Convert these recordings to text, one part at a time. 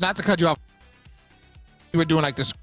not to cut you off. You were doing like this.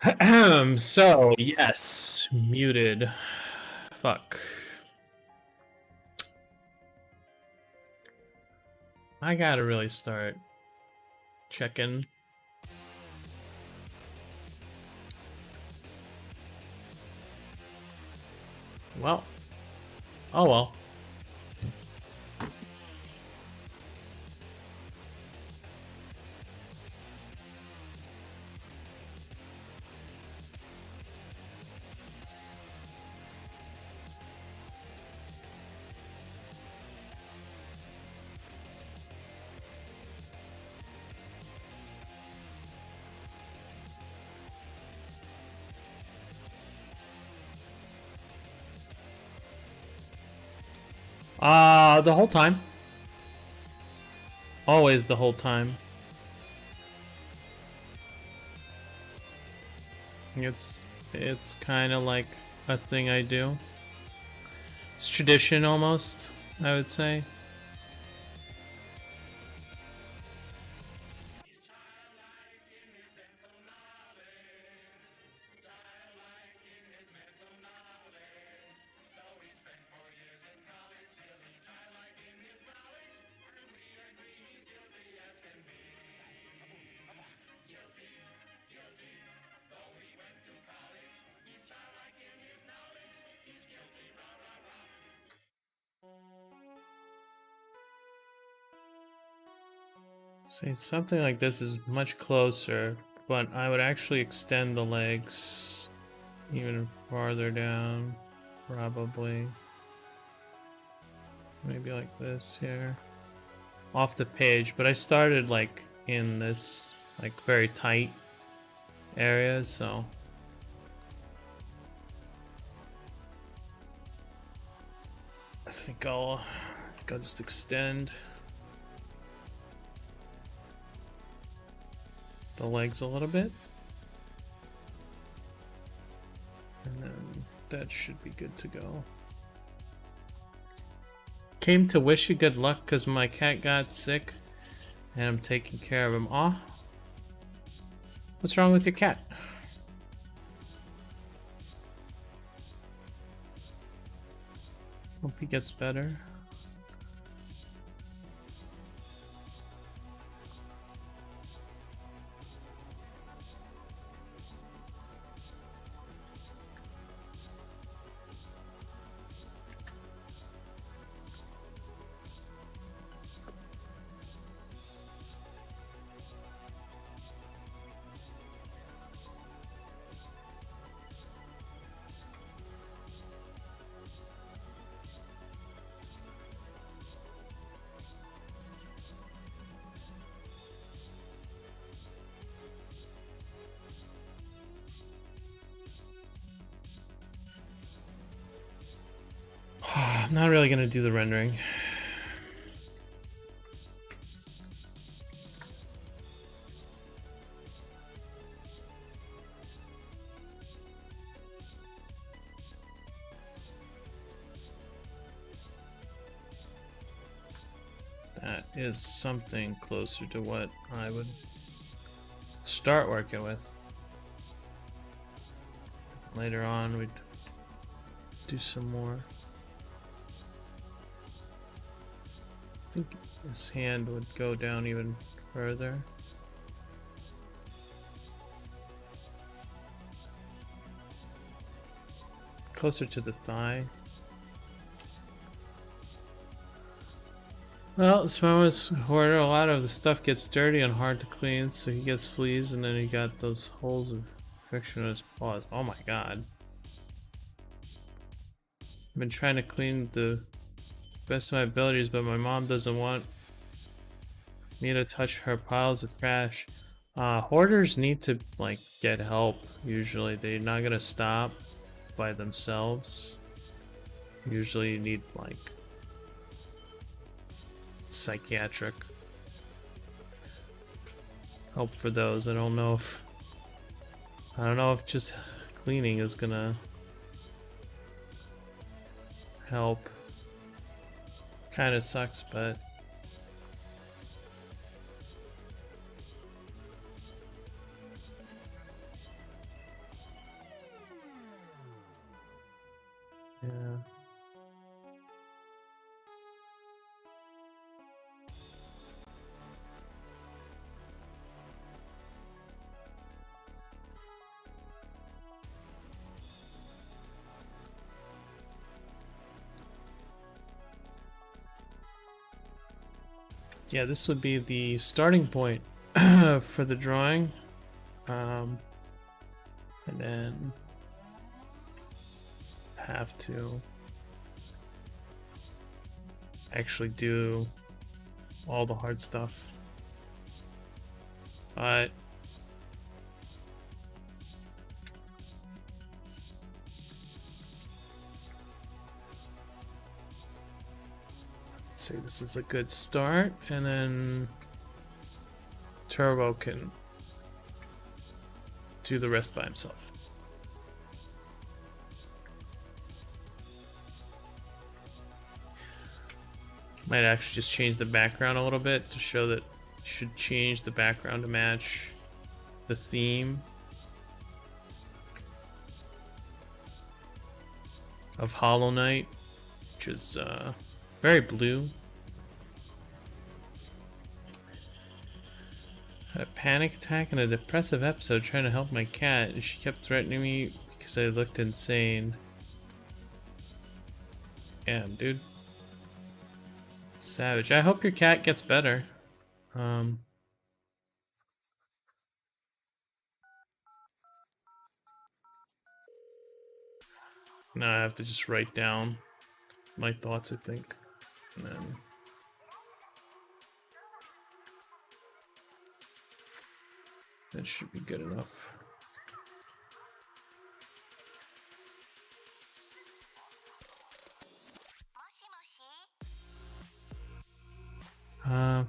So, yes, muted. Fuck. I gotta really start checking. Well. Oh well. The whole time. Always the whole time. It's kind of like a thing I do. It's tradition almost, I would say. See, something like this is much closer, but I would actually extend the legs even farther down, probably. Maybe like this here. Off the page, but I started like in this like very tight area, so I think I'll just extend the legs a little bit, and then that should be good to go. Came to wish you good luck because my cat got sick and I'm taking care of him. Aw, what's wrong with your cat? Hope he gets better. I'm not really gonna do the rendering. That is something closer to what I would start working with. Later on, we'd do some more. I think his hand would go down even further. Closer to the thigh. Well, Smoa's hoarder, a lot of the stuff gets dirty and hard to clean, so he gets fleas, and then he got those holes of infection in his paws. Oh my god. I've been trying to clean the best of my abilities, but my mom doesn't want me to touch her piles of trash. Hoarders need to, like, get help, usually. They're not gonna stop by themselves. Usually you need, like, psychiatric help for those. I don't know if just cleaning is gonna help. Kind of sucks, but Yeah. Yeah, this would be the starting point for the drawing. And then have to actually do all the hard stuff. But let's say this is a good start, and then Turbo can do the rest by himself. Might actually just change the background a little bit to show that you should change the background to match the theme of Hollow Knight, which is very blue. Had a panic attack and a depressive episode trying to help my cat, and she kept threatening me because I looked insane. Damn, dude. Savage. I hope your cat gets better. Now I have to just write down my thoughts, I think. And then that should be good enough.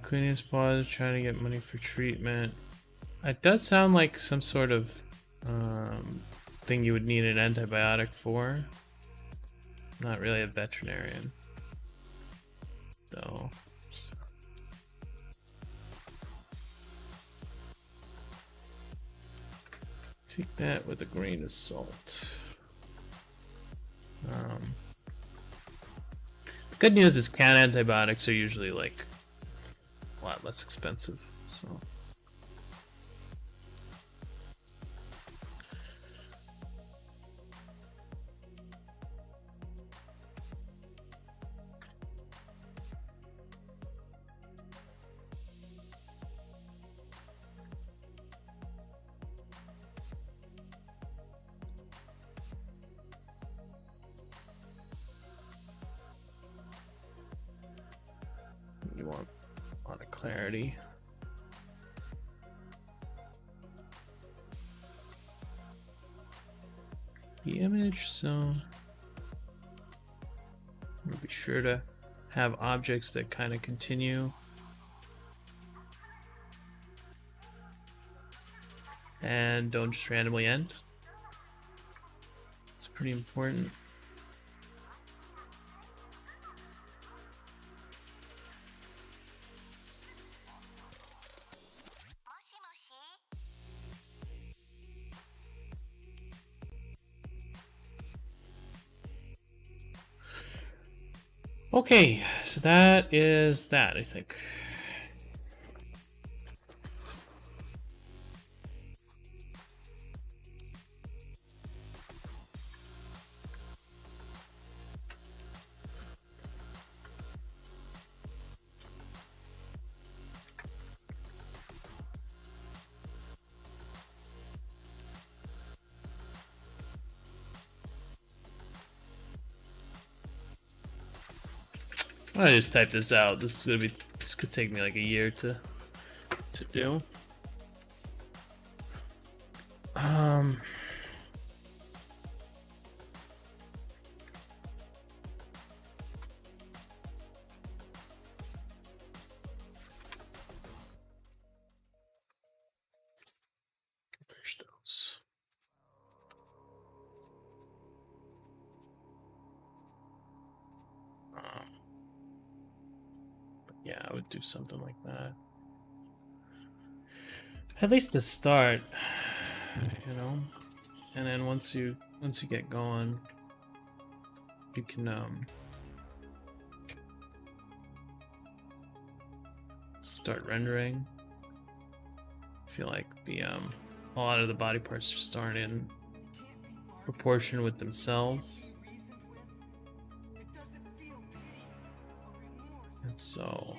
Queen's pause, trying to get money for treatment. It does sound like some sort of thing you would need an antibiotic for. Not really a veterinarian, though. So. Take that with a grain of salt. The good news is cat antibiotics are usually like a lot less expensive, so. You want a lot of clarity. The image, so we'll be sure to have objects that kind of continue and don't just randomly end. It's pretty important. Okay, so that is that, I think. I just type this out. This could take me like a year to do. Stones. Yeah, I would do something like that. At least to start, you know. And then once you get going, you can start rendering. I feel like the a lot of the body parts just aren't in proportion with themselves, and so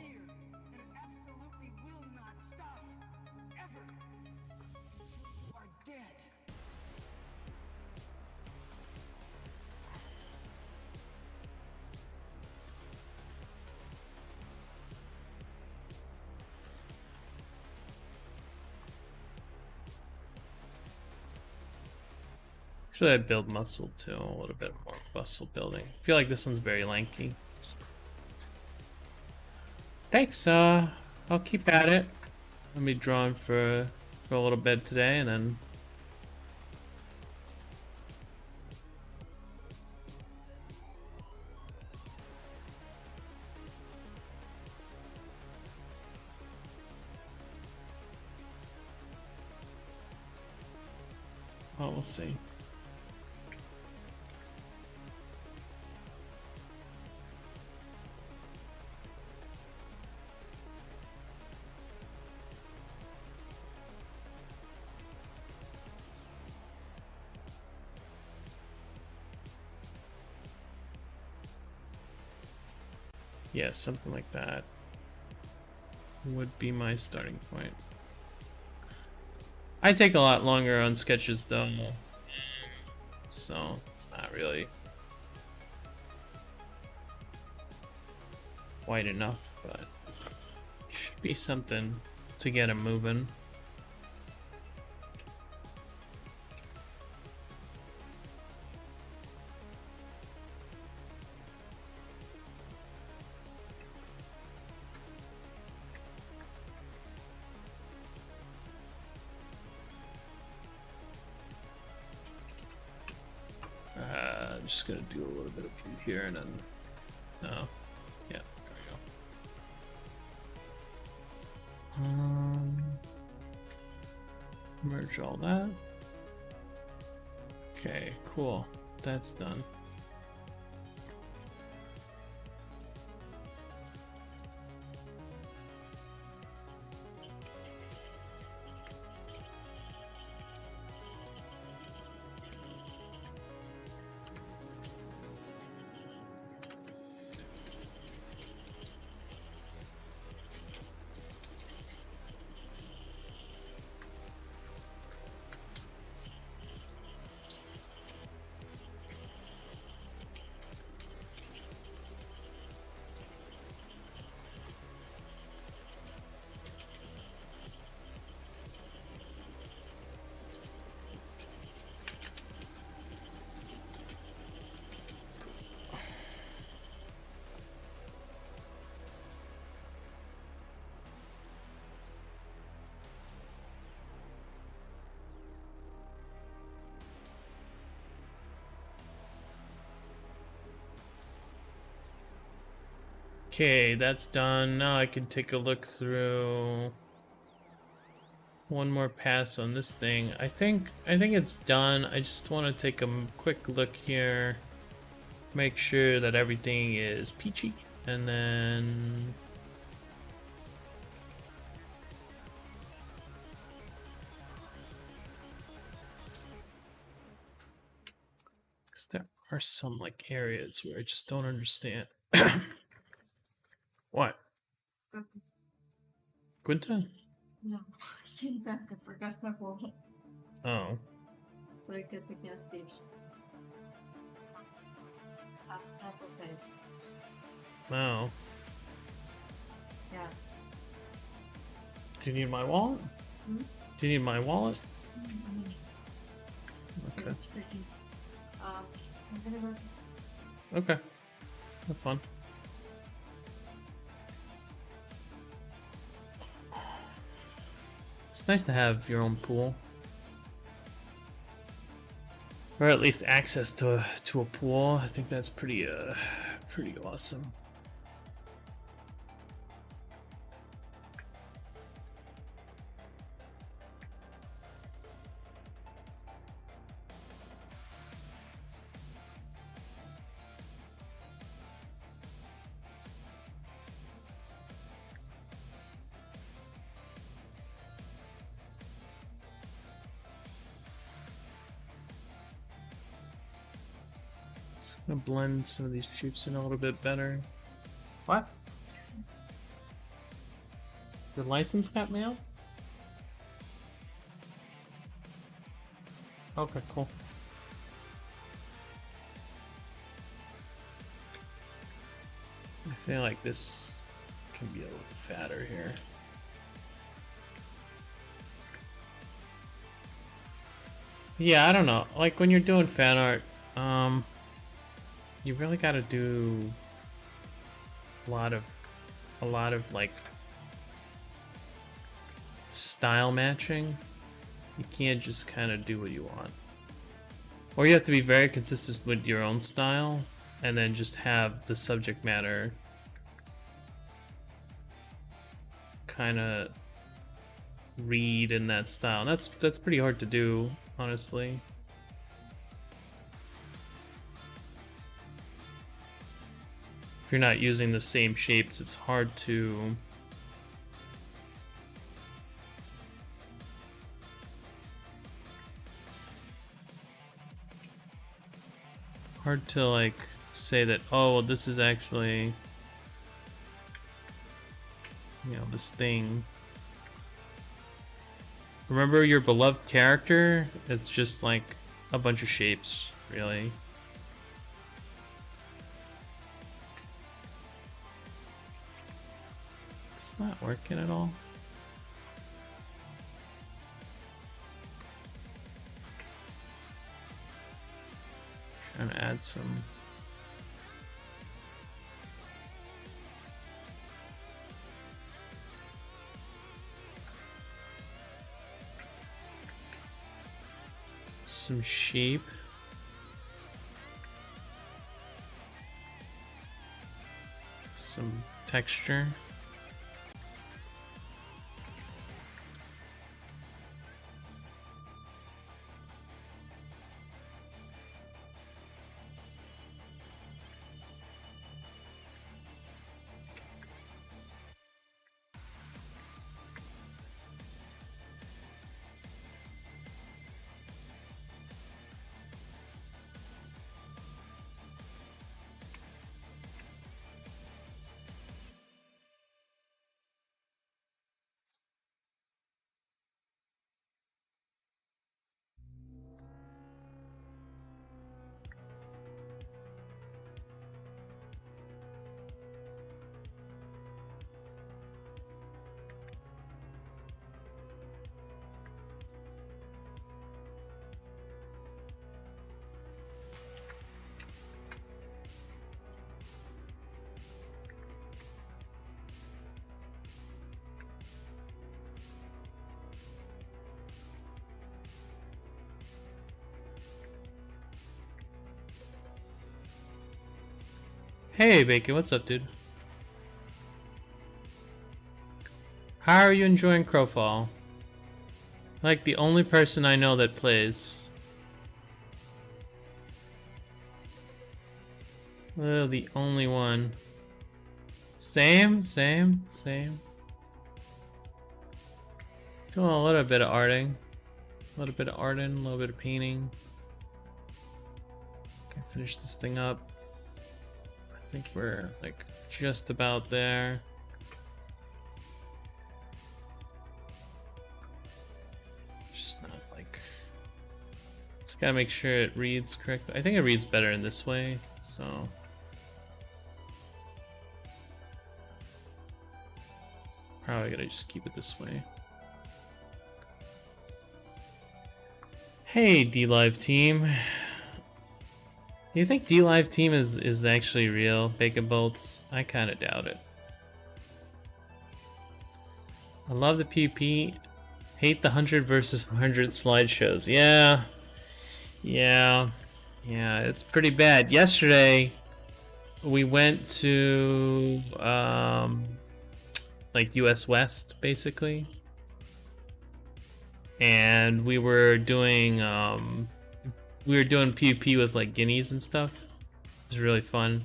should I build muscle too? A little bit more muscle building. I feel like this one's very lanky. Thanks, I'll keep at it. I'll be drawing for a little bit today, and then we'll see. Yeah, something like that would be my starting point. I take a lot longer on sketches though, so it's not really quite enough, but should be something to get him moving. Just gonna do a little bit of food here and then no. Yeah, there we go. Merge all that. Okay, cool. That's done. Okay, that's done. Now I can take a look through one more pass on this thing. I think it's done. I just want to take a quick look here, make sure that everything is peachy, and then because there are some like areas where I just don't understand. What? Quinta? No, I came back. I forgot my wallet. Oh. Like at the gas station. Apple Pays. Oh. Yes. Do you need my wallet? Hmm? Do you need my wallet? So Okay. it's tricky. I'm gonna go. Okay. Have fun. It's nice to have your own pool. Or at least access to a pool. I think that's pretty awesome. I'm gonna blend some of these shoots in a little bit better. What? The license got mailed? Okay, cool. I feel like this can be a little fatter here. Yeah, I don't know. Like when you're doing fan art, you really got to do a lot of like style matching. You can't just kind of do what you want. Or you have to be very consistent with your own style and then just have the subject matter kind of read in that style. And that's pretty hard to do, honestly. If you're not using the same shapes, it's hard to like say that, oh, well, this is actually, you know, this thing. Remember your beloved character? It's just like a bunch of shapes, really. It's not working at all. Trying to add some shape. Some texture. Hey, Bacon, what's up, dude? How are you enjoying Crowfall? Like the only person I know that plays. Oh, the only one. Same. Doing a little bit of arting. A little bit of painting. Okay, finish this thing up. I think we're like just about there. Just not like, just gotta make sure it reads correctly. I think it reads better in this way, so. Probably gotta just keep it this way. Hey, D-Live team. Do you think D-Live team is actually real, Bacon Bolts? I kind of doubt it. I love the PvP. Hate the 100 versus 100 slideshows. Yeah, it's pretty bad. Yesterday, we went to like US West, basically. And we were doing PvP with like guineas and stuff. It was really fun.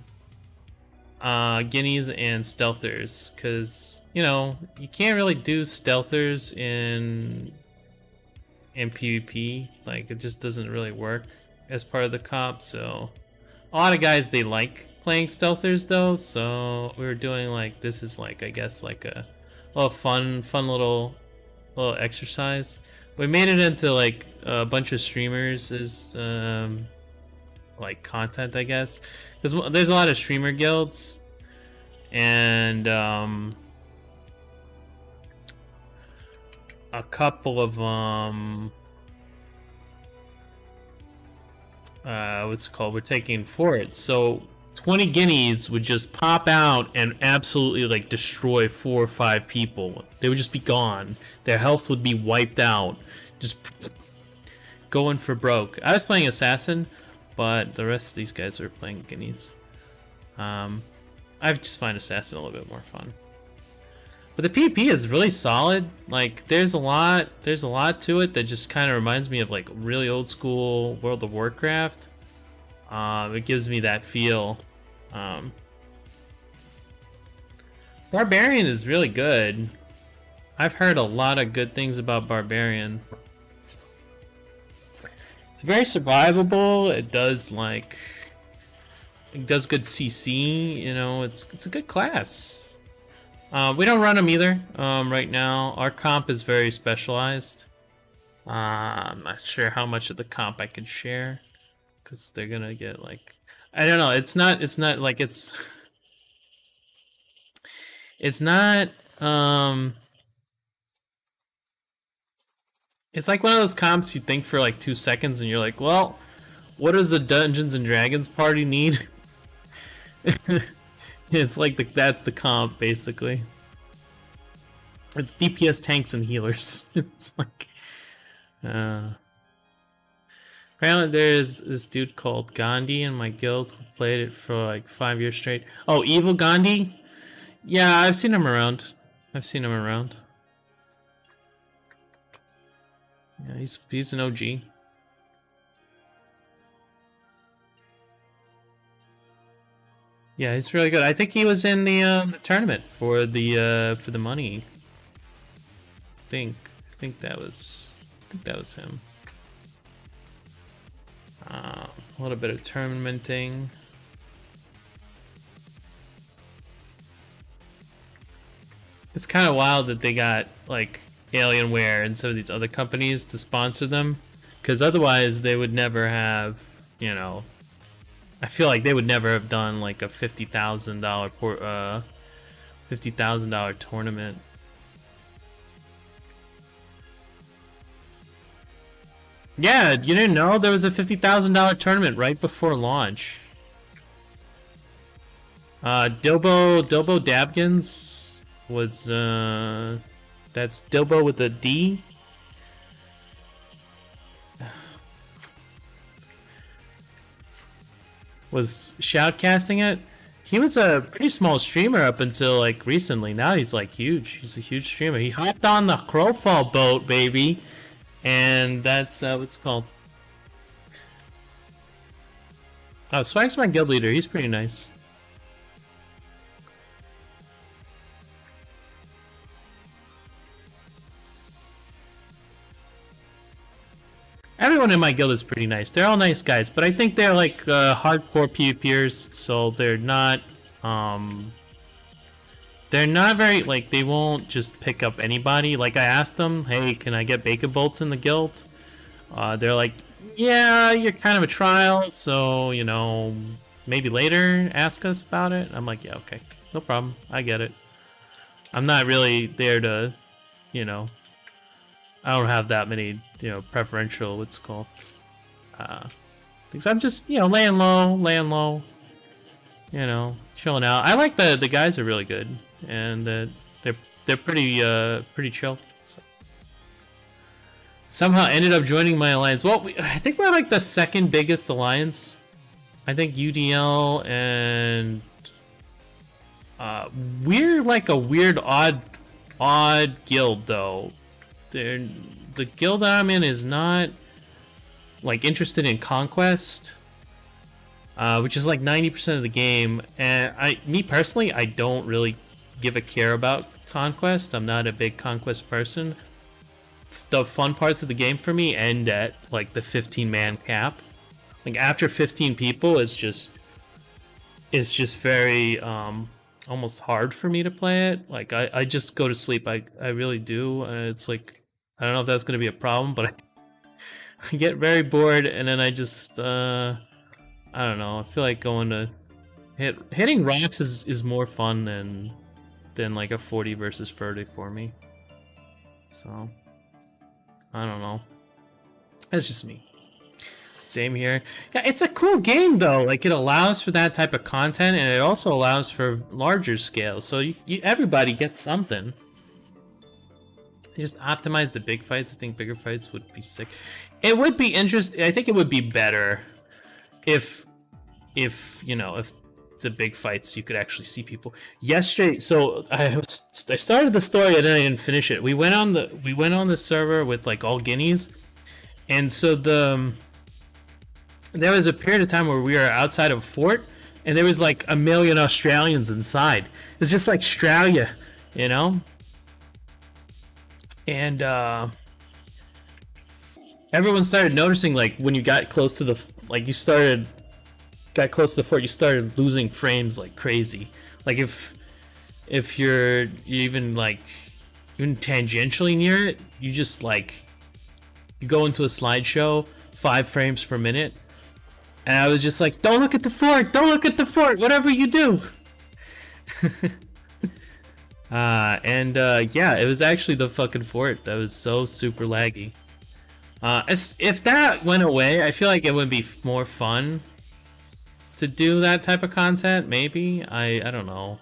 Guineas and stealthers, because you know you can't really do stealthers in PvP. Like it just doesn't really work as part of the comp. So, a lot of guys, they like playing stealthers though, so we were doing like, this is like, I guess like a little fun little exercise. We made it into like a bunch of streamers is like content, I guess, because there's a lot of streamer guilds, and a couple of what's it called? We're taking forts. So 20 guineas would just pop out and absolutely like destroy 4 or 5 people. They would just be gone. Their health would be wiped out. Just going for broke. I was playing assassin, but the rest of these guys are playing guineas. I just find assassin a little bit more fun. But the PvP is really solid. Like there's a lot to it that just kind of reminds me of like really old school World of Warcraft. It gives me that feel. Barbarian is really good. I've heard a lot of good things about Barbarian. It's very survivable. It does good CC. You know, it's a good class. We don't run them either right now. Our comp is very specialized. I'm not sure how much of the comp I can share, because they're gonna get like, I don't know. It's not like it's not it's like one of those comps you think for like 2 seconds and you're like, well, what does the Dungeons and Dragons party need? It's like that's the comp basically. It's DPS, tanks, and healers. It's like apparently there's this dude called Gandhi in my guild who played it for like 5 years straight. Oh, Evil Gandhi? Yeah, I've seen him around. Yeah, he's an OG. Yeah, he's really good. I think he was in the tournament for the money. I think that was him. A little bit of tournamenting. It's kind of wild that they got like Alienware and some of these other companies to sponsor them, because otherwise they would never have, you know, I feel like they would never have done like a $50,000 tournament. Yeah, you didn't know there was a $50,000 tournament right before launch. Dilbo Dabkins was that's Dilbo with a D. Was shoutcasting it. He was a pretty small streamer up until like recently. Now he's like huge. He's a huge streamer. He hopped on the Crowfall boat, baby. And that's what's it called. Oh, Swag's my guild leader. He's pretty nice. Everyone in my guild is pretty nice. They're all nice guys, but I think they're like hardcore PvPers, so they're not very like, they won't just pick up anybody. Like I asked them, hey, can I get bacon bolts in the guild? They're like, yeah, you're kind of a trial, so you know, maybe later ask us about it. I'm like, yeah, okay, no problem, I get it. I'm not really there to, you know, I don't have that many, you know, preferential, what's it called, things. I'm just, you know, laying low, you know, chilling out. I like the guys are really good, and they're pretty chill. So. Somehow ended up joining my alliance. Well, I think we're like the second biggest alliance. I think UDL and we're like a weird odd guild though. The guild that I'm in is not like interested in conquest, which is like 90% of the game. And me personally, I don't really give a care about conquest. I'm not a big conquest person. The fun parts of the game for me end at like the 15-man cap. Like after 15 people, it's just it's just very almost hard for me to play it. Like I just go to sleep. I really do. It's like I don't know if that's gonna be a problem, but I get very bored, and then I just I don't know. I feel like going to hitting rocks is more fun than like a 40 versus 30 for me. So I don't know. That's just me. Same here. Yeah, it's a cool game though. Like it allows for that type of content, and it also allows for larger scale. So everybody gets something. Just optimize the big fights. I think bigger fights would be sick. It would be interesting. I think it would be better if you know, if the big fights you could actually see people. Yesterday, so I started the story and then I didn't finish it. We went on the server with like all guineas, and so there was a period of time where we were outside of a fort, and there was like 1 million Australians inside. It's just like Australia, you know. And everyone started noticing, like, when you got close to the, like, got close to the fort, you started losing frames like crazy. Like if you're even like even tangentially near it, you just like you go into a slideshow 5 frames per minute, and I was just like, don't look at the fort, don't look at the fort, whatever you do. Yeah, it was actually the fucking fort that was so super laggy. If that went away, I feel like it would be more fun to do that type of content. Maybe I don't know.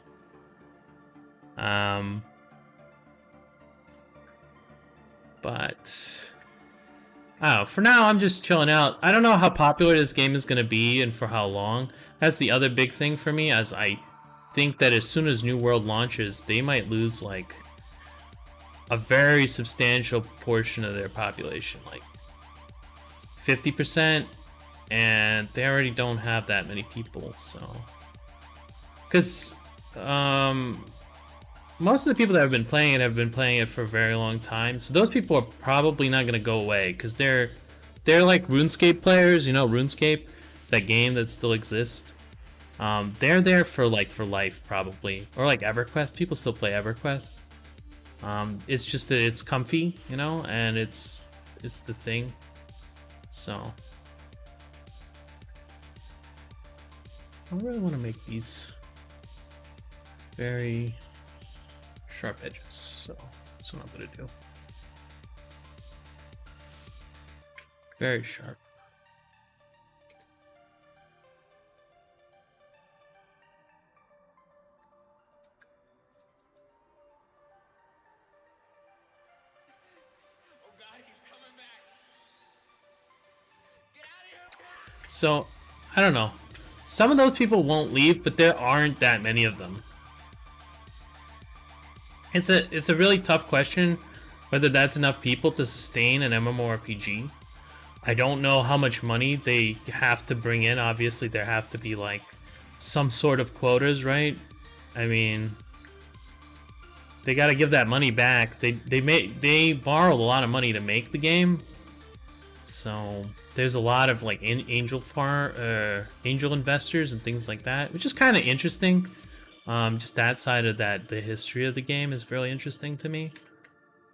But oh, for now I'm just chilling out. I don't know how popular this game is gonna be and for how long. That's the other big thing for me, as I think that as soon as New World launches, they might lose like a very substantial portion of their population, like 50%, and they already don't have that many people. So because most of the people that have been playing it for a very long time, so those people are probably not going to go away, because they're like RuneScape players, you know, RuneScape, that game that still exists. They're there for life probably, or like EverQuest. People still play EverQuest. It's just that it's comfy, you know, and it's the thing. So I really want to make these very sharp edges, so that's what I'm gonna do. Very sharp. So, I don't know. Some of those people won't leave, but there aren't that many of them. It's a really tough question whether that's enough people to sustain an MMORPG. I don't know how much money they have to bring in. Obviously, there have to be like some sort of quotas, right? I mean, they got to give that money back. They borrowed a lot of money to make the game, so there's a lot of like angel investors and things like that, which is kind of interesting. Just that side of that, the history of the game is really interesting to me.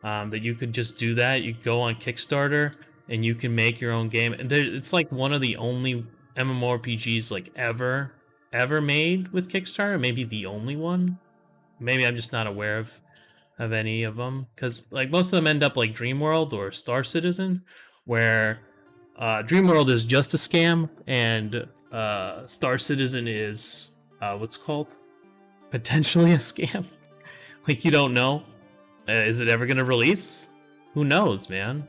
That you could just do that. You go on Kickstarter and you can make your own game, and it's like one of the only MMORPGs like ever made with Kickstarter. Maybe the only one. Maybe I'm just not aware of any of them, because like most of them end up like Dreamworld or Star Citizen, where Dreamworld is just a scam, and Star Citizen is what's called potentially a scam. Like, you don't know, is it ever gonna release? Who knows, man.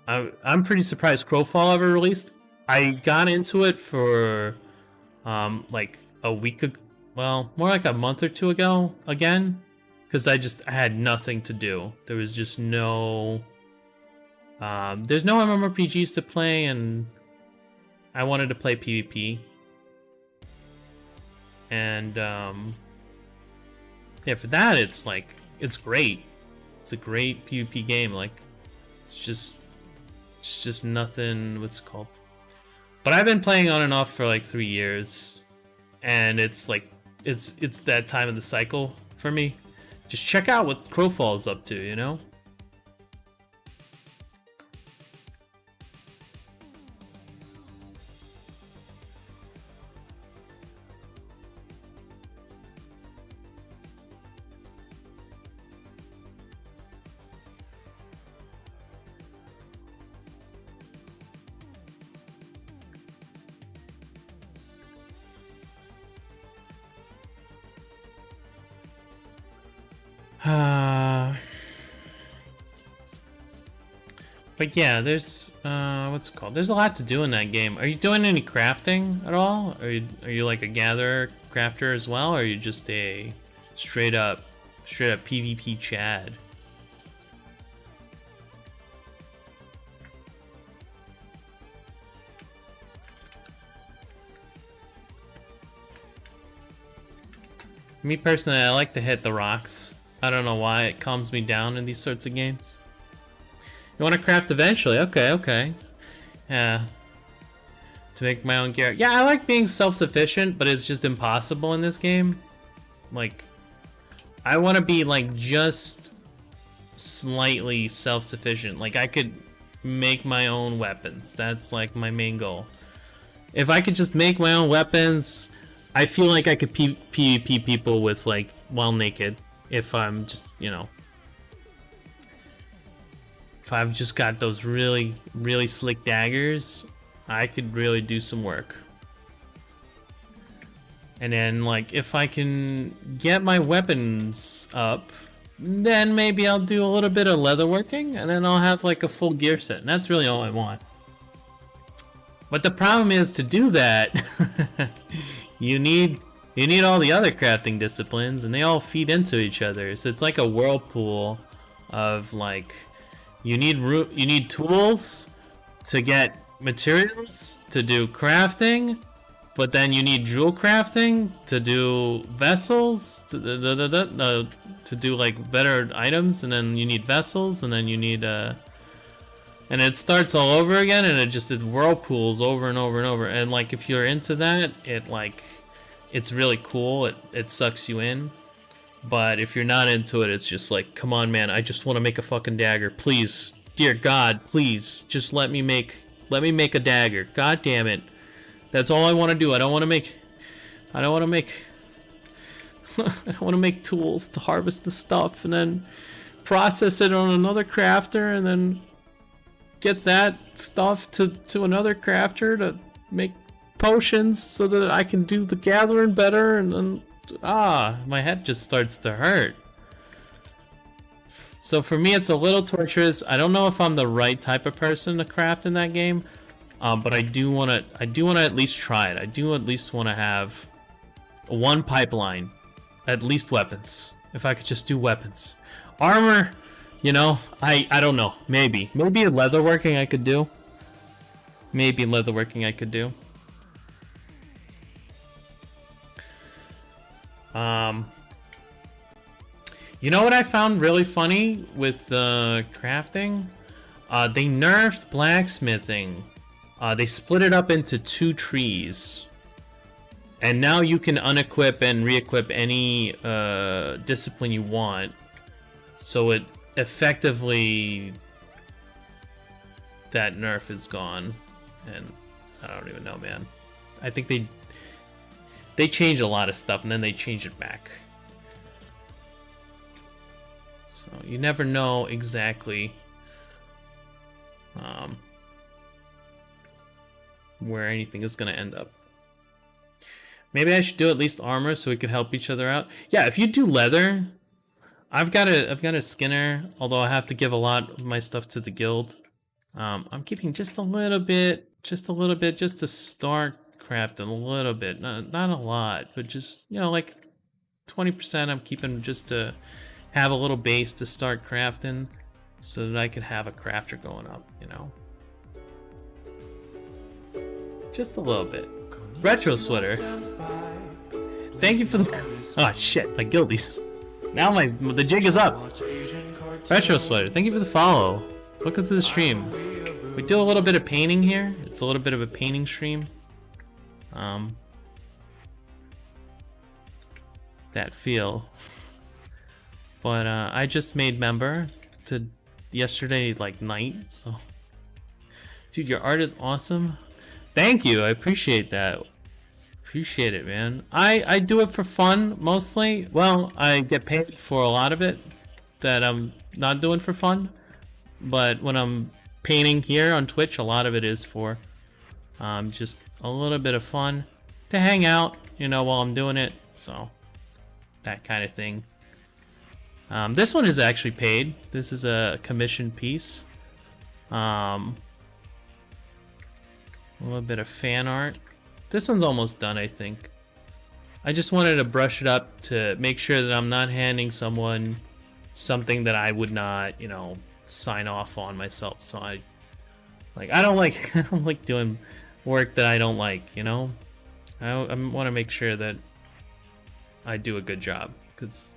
I'm pretty surprised Crowfall ever released. I got into it for like a week ago, well, more like a month or two ago again, because I had nothing to do. There was just no there's no MMORPGs to play, and I wanted to play PvP. And yeah, for that it's great. It's a great PvP game. Like, it's just nothing, what's it called? But I've been playing on and off for like 3 years, and it's like it's that time of the cycle for me. Just check out what Crowfall is up to, you know? But yeah, there's what's it called? There's a lot to do in that game. Are you doing any crafting at all? Are you like a gatherer crafter as well, or are you just a straight up PvP Chad? Me personally, I like to hit the rocks. I don't know why it calms me down in these sorts of games. You want to craft eventually? Okay. Yeah. To make my own gear. Yeah, I like being self-sufficient, but it's just impossible in this game. Like, I want to be, like, just slightly self-sufficient. Like, I could make my own weapons. That's, like, my main goal. If I could just make my own weapons, I feel like I could PvP people with, like, while naked. If I'm just, you know... If I've just got those really, really slick daggers, I could really do some work. And then, like, if I can get my weapons up, then maybe I'll do a little bit of leatherworking, and then I'll have, like, a full gear set. And that's really all I want. But the problem is, to do that, you need all the other crafting disciplines, and they all feed into each other. So it's like a whirlpool of, like... You need tools to get materials to do crafting, but then you need jewel crafting to do vessels to do like better items, and then you need vessels, and then you need and it starts all over again, and it whirlpools over and over and over. And like if you're into that, it's really cool. It sucks you in. But if you're not into it, it's just like, come on, man, I just want to make a fucking dagger. Please, dear God, please, just let me make a dagger. God damn it. That's all I want to do. I don't want to make tools to harvest the stuff and then process it on another crafter and then get that stuff to another crafter to make potions so that I can do the gathering better, and then my head just starts to hurt. So for me, it's a little torturous. I don't know if I'm the right type of person to craft in that game, but I do want to at least try it. I do at least want to have one pipeline, at least weapons. If I could just do weapons, armor, you know, I don't know. Maybe leatherworking I could do. You know what I found really funny with crafting? They nerfed blacksmithing. They split it up into 2 trees. And now you can unequip and re-equip any discipline you want. So it effectively... that nerf is gone. And I don't even know, man. I think they change a lot of stuff and then they change it back. So you never know exactly where anything is going to end up. Maybe I should do at least armor so we could help each other out. Yeah, if you do leather, I've got a skinner, although I have to give a lot of my stuff to the guild. I'm keeping just a little bit just to start crafting a little bit, not a lot, but just, you know, like 20% I'm keeping just to have a little base to start crafting so that I could have a crafter going up, you know. Just a little bit. Retro Sweater, thank you for the... Oh shit, my guildies. Now the jig is up. Retro Sweater, thank you for the follow. Welcome to the stream. We do a little bit of painting here. It's a little bit of a painting stream. that feel. But I just made member to yesterday like night, so dude, your art is awesome. Thank you, I appreciate that. Appreciate it, man. I do it for fun mostly. Well, I get paid for a lot of it that I'm not doing for fun, but when I'm painting here on Twitch, a lot of it is for just a little bit of fun to hang out, you know, while I'm doing it. So that kind of thing. This one is actually paid. This is a commission piece. A little bit of fan art. This one's almost done, I think. I just wanted to brush it up to make sure that I'm not handing someone something that I would not, you know, sign off on myself. So I don't like doing work that I don't like, you know. I want to make sure that I do a good job, because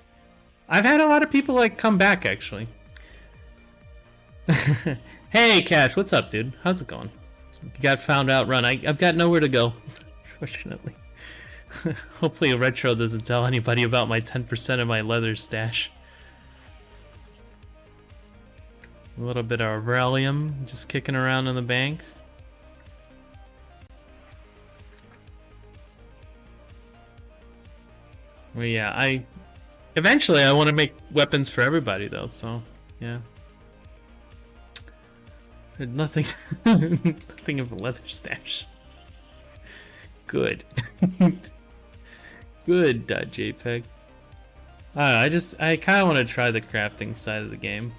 I've had a lot of people like come back actually. Hey Cash, what's up, dude? How's it going? You got found out, run. I've got nowhere to go, fortunately. Hopefully a retro doesn't tell anybody about my 10% of my leather stash. A little bit of Aurelium just kicking around in the bank. Well, yeah, eventually I want to make weapons for everybody though, so yeah. Nothing nothing of a leather stash. Good. Good, JPEG. I kind of want to try the crafting side of the game.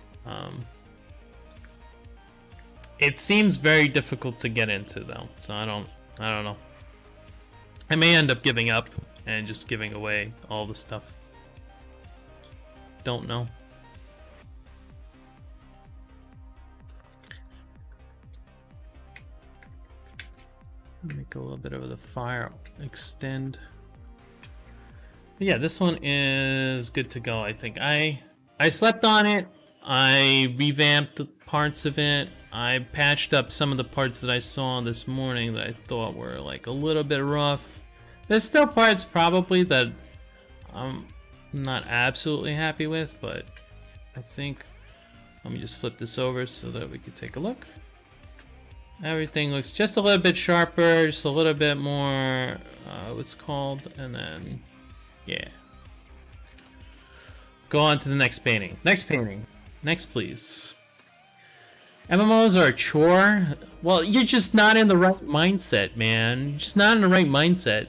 It seems very difficult to get into though, so I don't know. I may end up giving up and just giving away all the stuff. Don't know. Make a little bit of the fire extend. But yeah, this one is good to go. I think I slept on it. I revamped the parts of it. I patched up some of the parts that I saw this morning that I thought were like a little bit rough. There's still parts probably that I'm not absolutely happy with, but I think, let me just flip this over so that we can take a look. Everything looks just a little bit sharper, just a little bit more, what's called, and then, yeah. Go on to the next painting. Next painting. Next, please. MMOs are a chore? Well, you're just not in the right mindset, man. You're just not in the right mindset.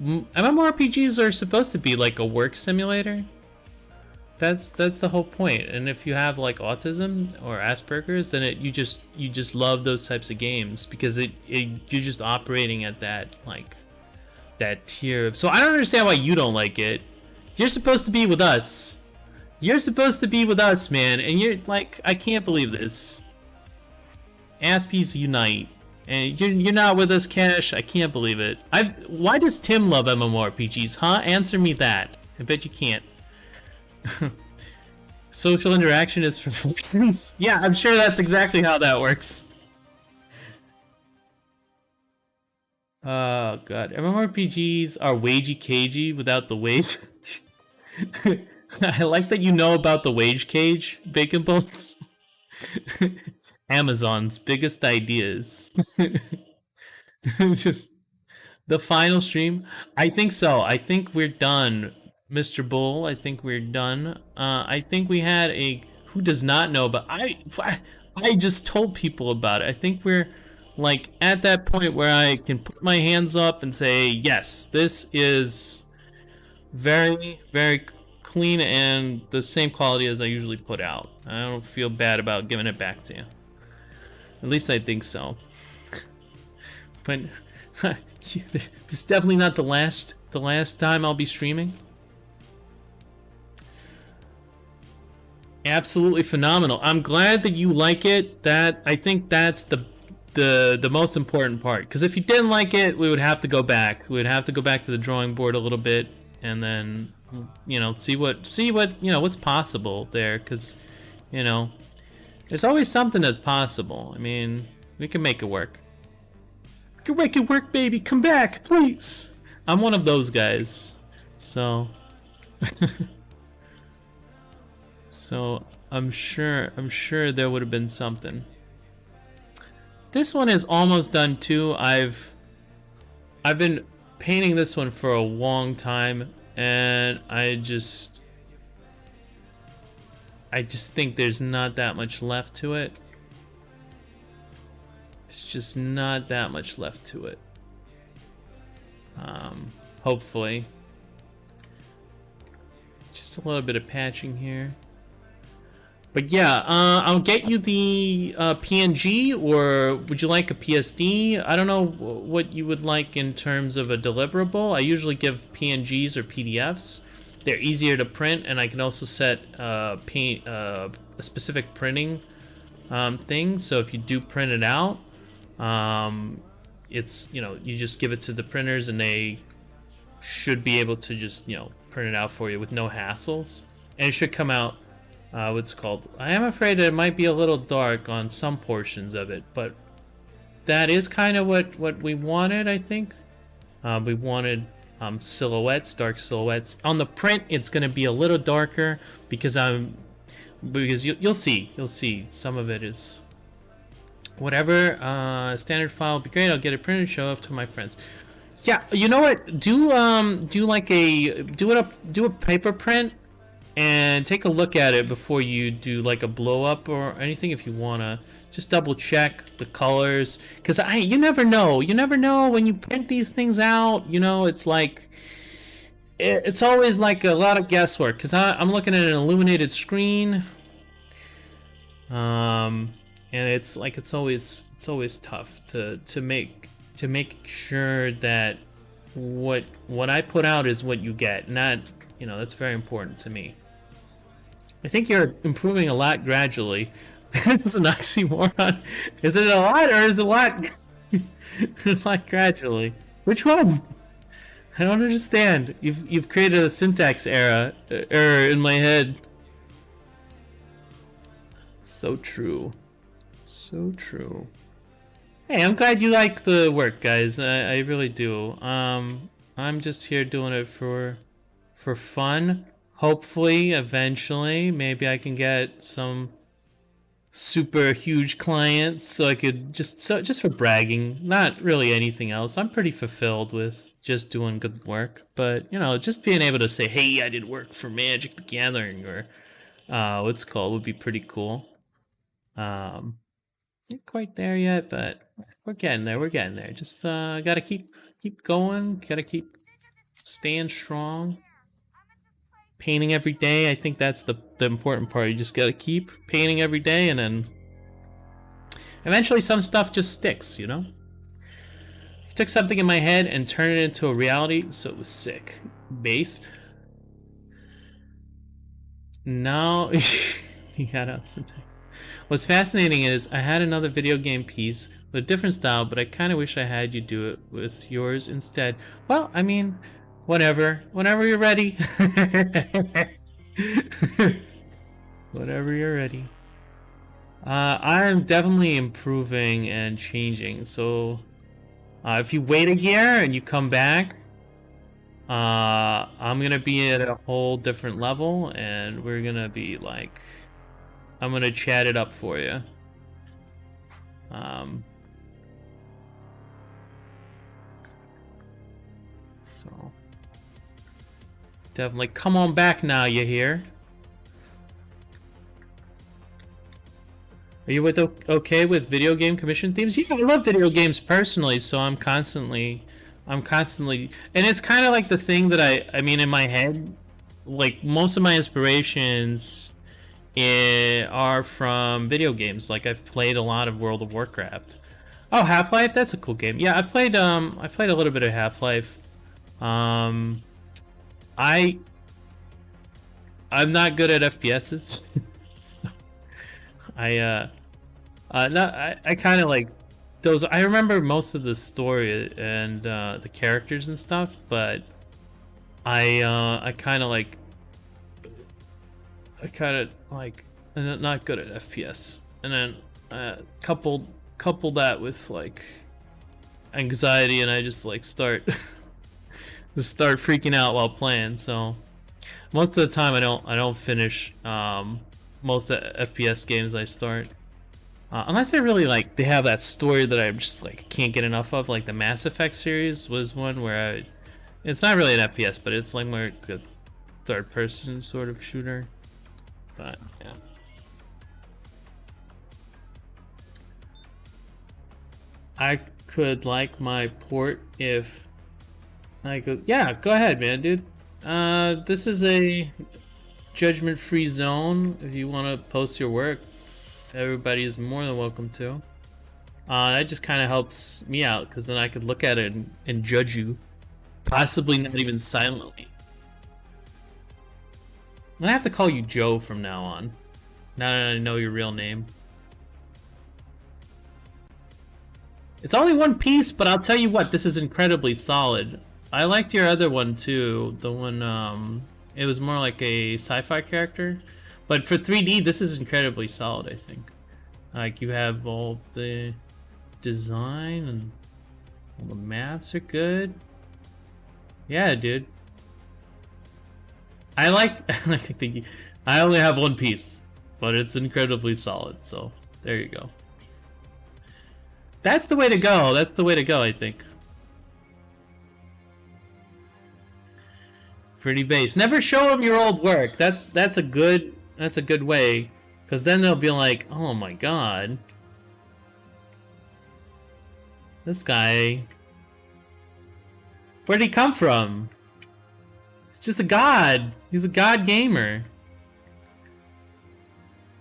MMORPGs are supposed to be like a work simulator. That's the whole point. And if you have like autism or Asperger's, then you just love those types of games because you're just operating at that like that tier of. So I don't understand why you don't like it. You're supposed to be with us. You're supposed to be with us, man. And you're like, I can't believe this. Aspies unite. And you're not with us, Cash. I can't believe it. Why does Tim love MMORPGs, huh? Answer me that. I bet you can't. Social interaction is for friends? Yeah, I'm sure that's exactly how that works. Oh god. MMORPGs are wagey cagey without the wage. I like that you know about the wage cage, Bacon Bolts. Amazon's biggest ideas. Just the final stream. I think so. I think we're done, Mr. Bull. I think we're done. I think we had a who does not know, but I just told people about it. I think we're like at that point where I can put my hands up and say, yes, this is very, very clean and the same quality as I usually put out. I don't feel bad about giving it back to you. At least I think so. But this is definitely not the last time I'll be streaming. Absolutely phenomenal. I'm glad that you like it. I think that's the most important part. Because if you didn't like it, we would have to go back. We would have to go back to the drawing board a little bit and then, you know, see what you know what's possible there. Because, you know, there's always something that's possible. I mean, we can make it work. We can make it work, baby. Come back, please. I'm one of those guys. So, So I'm sure there would have been something. This one is almost done too. I've been painting this one for a long time, and I just think there's not that much left to it. It's just not that much left to it. Hopefully. Just a little bit of patching here. But yeah, I'll get you the PNG, or would you like a PSD? I don't know what you would like in terms of a deliverable. I usually give PNGs or PDFs. They're easier to print, and I can also set a specific printing thing. So if you do print it out, it's, you know, you just give it to the printers, and they should be able to just, you know, print it out for you with no hassles. And it should come out. What's called? I am afraid that it might be a little dark on some portions of it, but that is kind of what we wanted, I think. We wanted silhouettes, dark silhouettes. On the print, it's going to be a little darker because you'll see some of it is whatever. Standard file would be great. I'll get it printed, show off to my friends. Yeah, you know what? Do a paper print. And take a look at it before you do like a blow up or anything. If you wanna just double check the colors, because you never know when you print these things out. You know, it's like it's always like a lot of guesswork, because I'm looking at an illuminated screen, and it's like it's always tough to make sure that what I put out is what you get. Not, you know, that's very important to me. I think you're improving a lot gradually. It's an oxymoron. Is it a lot, or is it a lot? A lot gradually. Which one? I don't understand. You've created a syntax error in my head. So true. So true. Hey, I'm glad you like the work, guys. I really do. I'm just here doing it for fun. Hopefully, eventually, maybe I can get some super huge clients, so I could just for bragging, not really anything else. I'm pretty fulfilled with just doing good work, but you know, just being able to say, "Hey, I did work for Magic the Gathering," or what's called, would be pretty cool. Not quite there yet, but we're getting there. We're getting there. Just gotta keep going. Gotta keep staying strong. Painting every day, I think that's the important part. You just gotta keep painting every day, and then eventually some stuff just sticks, you know? I took something in my head and turned it into a reality, so it was sick. Based. Now, you got out syntax. What's fascinating is I had another video game piece with a different style, but I kind of wish I had you do it with yours instead. Well, I mean, whatever. Whenever you're ready. Whenever you're ready. I'm definitely improving and changing. So, if you wait a year and you come back, I'm gonna be at a whole different level, and we're gonna be like, I'm gonna chat it up for you. So. Definitely come on back now, you hear? Are you okay with video game commission themes? Yeah, I love video games personally, so I'm constantly, and it's kind of like the thing that I mean, in my head, like most of my inspirations are from video games. Like I've played a lot of World of Warcraft. Oh, Half-Life, that's a cool game. Yeah, I played a little bit of Half-Life. I'm not good at FPSs. So I kind of like those. I remember most of the story and the characters and stuff, but I kind of like I'm not good at FPS. And then couple that with like anxiety, and I just like start freaking out while playing. So most of the time I don't finish most FPS games I start. Unless they really like they have that story that I just like can't get enough of. Like the Mass Effect series was one where it's not really an FPS, but it's like more a third person sort of shooter. But yeah. I could like my port if I could. Yeah, go ahead, man, dude. This is a judgment-free zone. If you want to post your work, everybody is more than welcome to. That just kind of helps me out because then I could look at it and judge you, possibly not even silently. I'm gonna have to call you Joe from now on. Now that I know your real name. It's only one piece, but I'll tell you what, this is incredibly solid. I liked your other one too. The one, it was more like a sci-fi character. But for 3D, this is incredibly solid, I think. Like, you have all the design and all the maps are good. Yeah, dude. I only have one piece, but it's incredibly solid, so there you go. That's the way to go. That's the way to go, I think. Pretty base. Never show them your old work. That's a good way, because then they'll be like, oh my god, this guy, where'd he come from? He's just a god. He's a god gamer.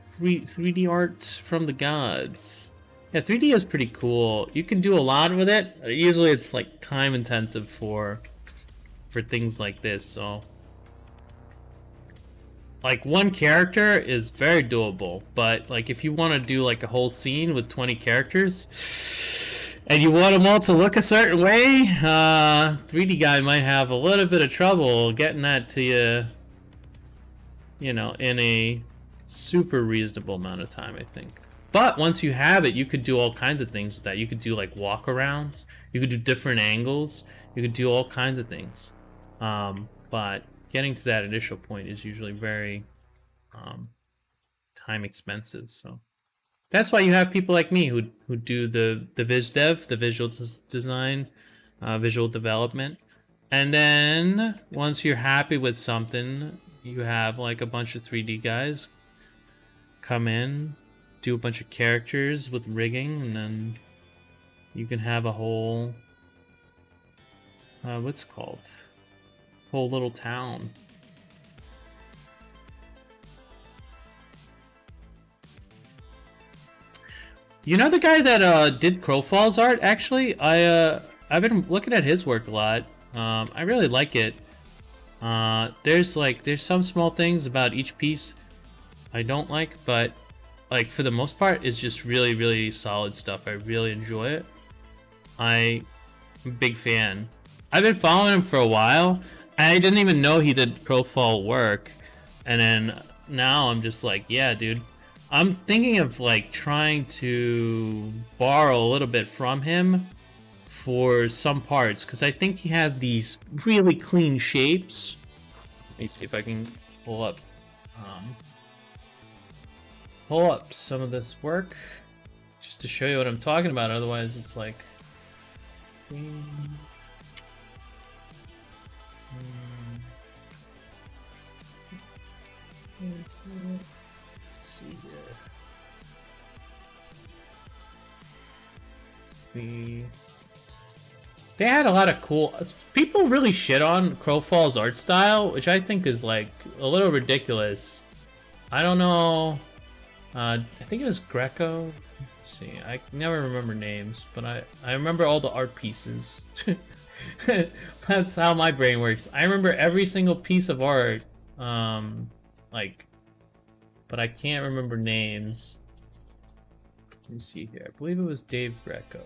3D art from the gods. Yeah, 3D is pretty cool. You can do a lot with it. Usually it's like time intensive for things like this, so like one character is very doable, but like if you want to do like a whole scene with 20 characters and you want them all to look a certain way, 3D guy might have a little bit of trouble getting that to you, you know, in a super reasonable amount of time, I think. But once you have it, you could do all kinds of things with that. You could do like walk-arounds. You could do different angles. You could do all kinds of things. But getting to that initial point is usually very time expensive. So that's why you have people like me who do the viz dev, the visual design, visual development. And then once you're happy with something, you have like a bunch of 3D guys come in, do a bunch of characters with rigging, and then you can have a whole what's it called? Whole little town. You know the guy that did Crowfall's art? Actually, I've been looking at his work a lot. I really like it. There's some small things about each piece I don't like, but like for the most part, it's just really, really solid stuff. I really enjoy it. I'm a big fan. I've been following him for a while. I didn't even know he did Crowfall work, and then now I'm just like, yeah, dude. I'm thinking of like trying to borrow a little bit from him for some parts, because I think he has these really clean shapes. Let me see if I can pull up some of this work just to show you what I'm talking about. Otherwise, it's like. Let's see here. See. They had a lot of cool. People really shit on Crowfall's art style, which I think is like a little ridiculous. I don't know. I think it was Greco. Let's see, I never remember names, but I remember all the art pieces. That's how my brain works. I remember every single piece of art, like, but I can't remember names. Let me see here. I believe it was Dave Greco.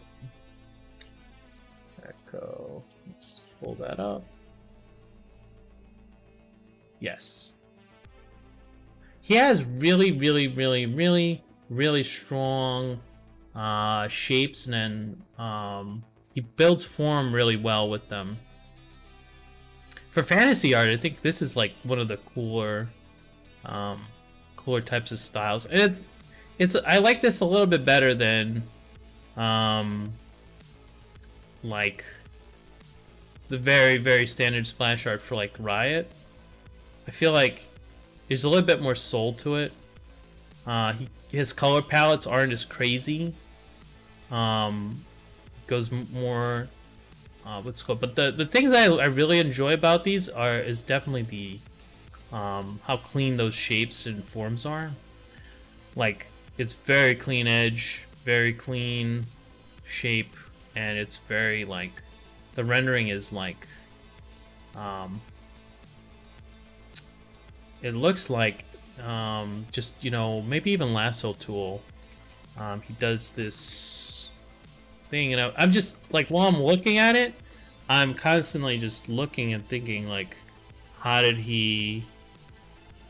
Just pull that up. Yes. He has really, really, really, really, really strong shapes, and then he builds form really well with them. for fantasy art, I think this is like one of the cooler, cooler types of styles. And it's I like this a little bit better than, like the very, very standard splash art for like Riot. I feel like there's a little bit more soul to it. His color palettes aren't as crazy. Goes more what's it called? But the things I really enjoy about these is definitely the how clean those shapes and forms are. Like, it's very clean edge, very clean shape, and it's very like the rendering is like it looks like just, you know, maybe even Lasso Tool. He does this thing, and I'm just like, while I'm looking at it, I'm constantly just looking and thinking like, how did he,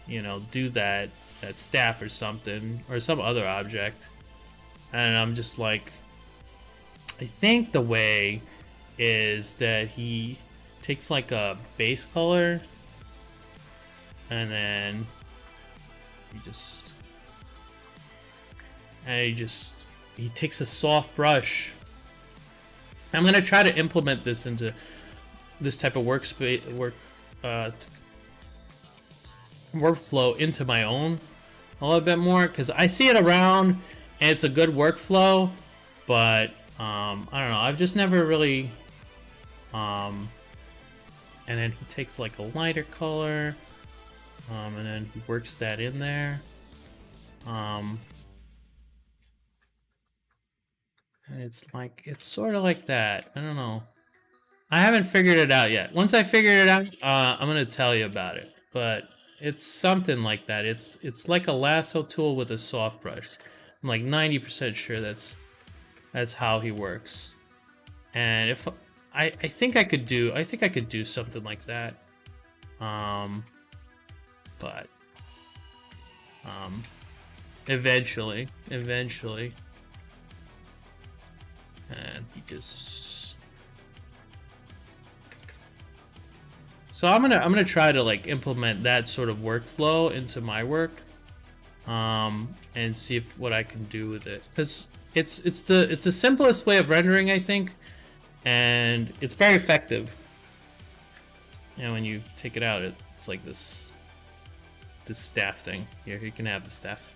you know, do that staff or something, or some other object? And I'm just like, I think the way is that he takes like a base color, and then he takes a soft brush. I'm gonna try to implement this into this type of workflow into my own a little bit more, because I see it around and it's a good workflow, but I don't know, I've just never really and then he takes like a lighter color, and then he works that in there, and it's like, it's sort of like that. I don't know, I haven't figured it out yet. Once I figure it out, I'm gonna tell you about it. But it's something like that. It's like a lasso tool with a soft brush. I'm like 90% sure that's how he works. And if I think I could do something like that. But eventually, and he just. So I'm gonna try to like implement that sort of workflow into my work, and see what I can do with it, because it's the simplest way of rendering, I think, and it's very effective. You know, when you take it out, it's like this staff thing. Here, you can have the staff,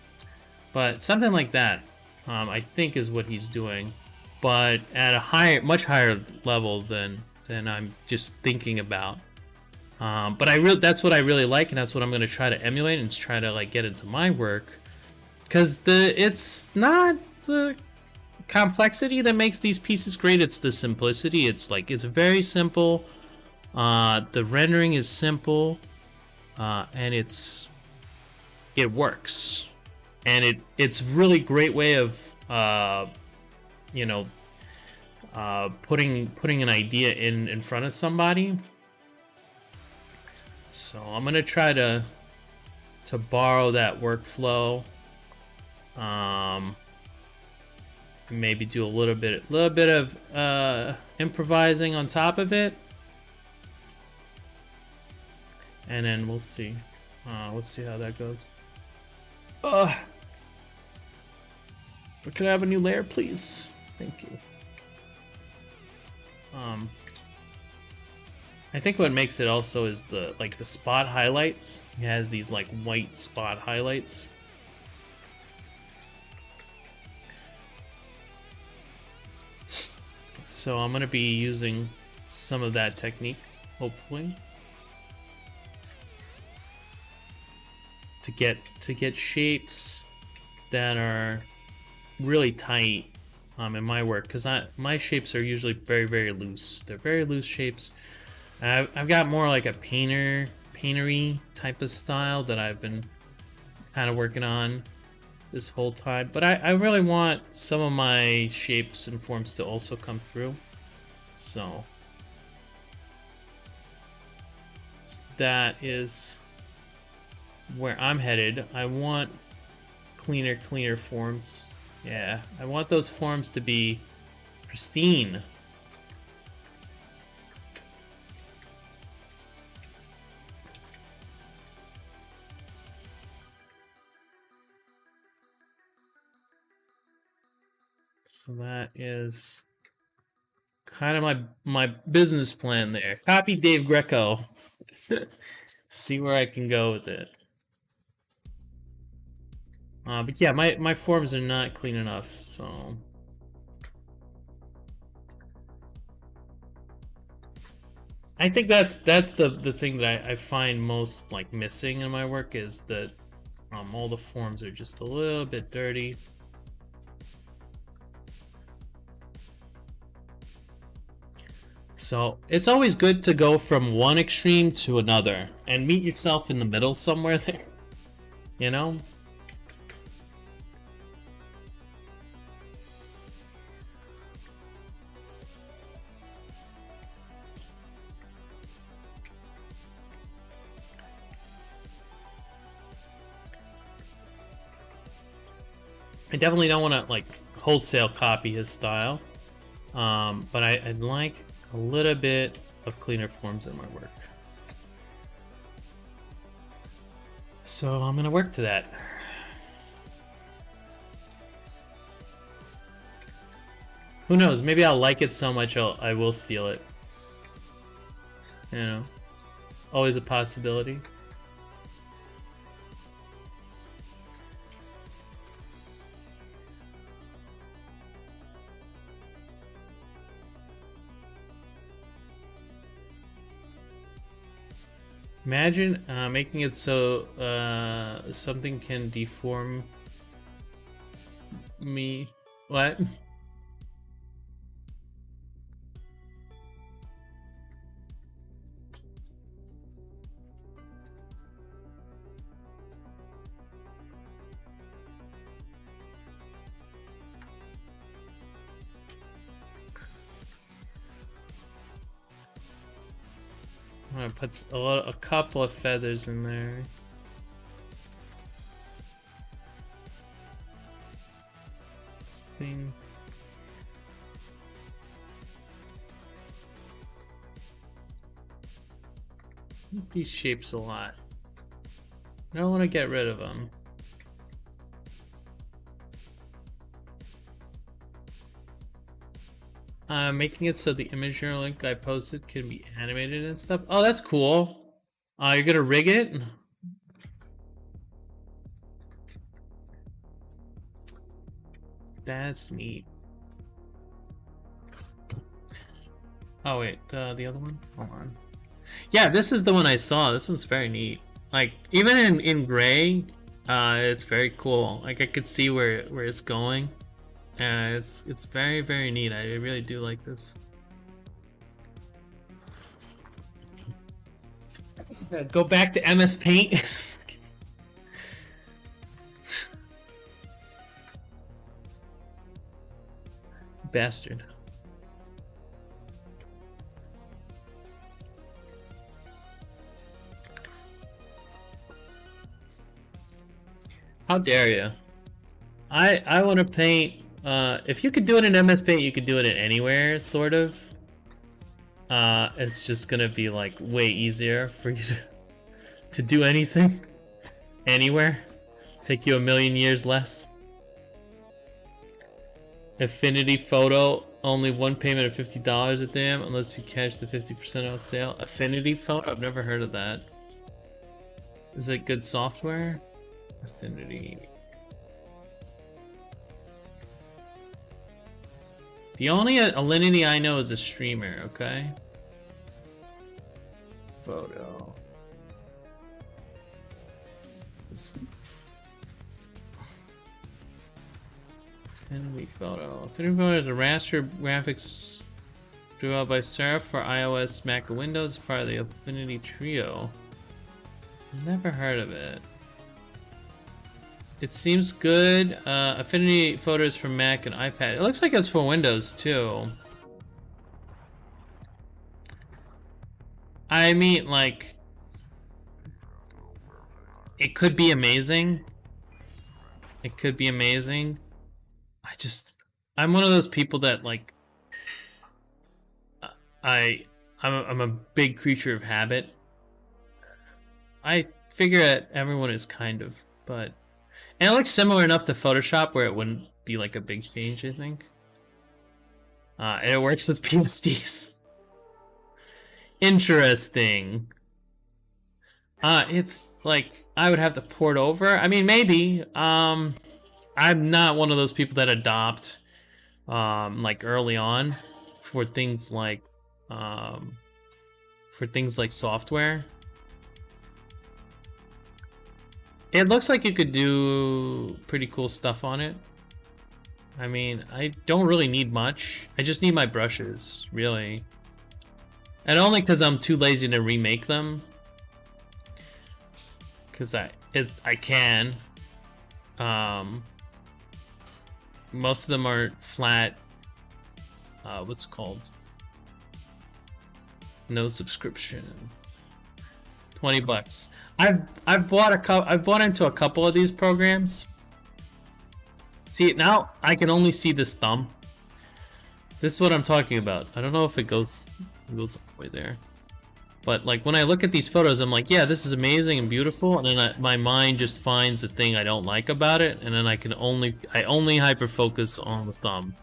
but something like that, I think, is what he's doing, but at a much higher level than I'm just thinking about. But that's what I really like, and that's what I'm going to try to emulate and try to like get into my work, because it's not the complexity that makes these pieces great, it's the simplicity. It's like, it's very simple, the rendering is simple, and it works, and it's really great way of you know, putting an idea in front of somebody. So I'm gonna try to borrow that workflow, maybe do a little bit of improvising on top of it, and then we'll see. Let's see how that goes. But can I have a new layer, please? Thank you. I think what makes it also is the spot highlights. It has these like white spot highlights. So I'm gonna be using some of that technique, hopefully, to get shapes that are really tight in my work, because my shapes are usually very, very loose. They're very loose shapes. I've got more like a paintery type of style that I've been kind of working on this whole time, but I really want some of my shapes and forms to also come through. So that is where I'm headed. I want cleaner forms. Yeah, I want those forms to be pristine. So that is kind of my business plan there. Copy Dave Greco. See where I can go with it. But yeah, my forms are not clean enough, so I think that's the thing that I find most like missing in my work is that all the forms are just a little bit dirty. So it's always good to go from one extreme to another and meet yourself in the middle somewhere there, you know? I definitely don't want to like wholesale copy his style, but I'd like a little bit of cleaner forms in my work. So I'm gonna work to that. Who knows? Maybe I'll like it so much I will steal it. You know, always a possibility. Imagine making it so something can deform me. What? I'm gonna put a couple of feathers in there. This thing. I like these shapes a lot. I don't want to get rid of them. Making it so the image link I posted can be animated and stuff. Oh, that's cool. You're gonna rig it? That's neat. Oh wait, the other one? Hold on. Yeah, this is the one I saw. This one's very neat. Like, even in gray, it's very cool. Like, I could see where it's going. It's very, very neat. I really do like this. Go back to MS Paint. Bastard. How dare you? I want to paint. If you could do it in MS Paint, you could do it in anywhere, sort of. It's just gonna be like way easier for you to do anything, anywhere. Take you 1,000,000 years less. Affinity Photo, only one payment of $50 at them, unless you catch the 50% off sale. Affinity Photo, I've never heard of that. Is it good software? Affinity. The only Alinity I know is a streamer, okay? Photo. Affinity Photo. Affinity Photo is a raster graphics developed by Seraph for iOS, Mac, and Windows, part of the Affinity Trio. Never heard of it. It seems good. Affinity Photos for Mac and iPad. It looks like it's for Windows too. I mean, like, it could be amazing. It could be amazing. I'm one of those people that like. I'm a big creature of habit. I figure that everyone is kind of, but. And it looks similar enough to Photoshop where it wouldn't be like a big change, I think. And it works with PSDs. Interesting. It's like I would have to port over. I mean, maybe. I'm not one of those people that adopt like early on for things like software. It looks like you could do pretty cool stuff on it. I mean, I don't really need much. I just need my brushes, really. And only because I'm too lazy to remake them. Because I can. Most of them are flat. What's it called? No subscription. $20. I've bought into a couple of these programs. See, now I can only see this thumb. This is what I'm talking about. I don't know if it goes all the way there. But like when I look at these photos, I'm like, yeah, this is amazing and beautiful, and then my mind just finds the thing I don't like about it, and then I only hyper focus on the thumb,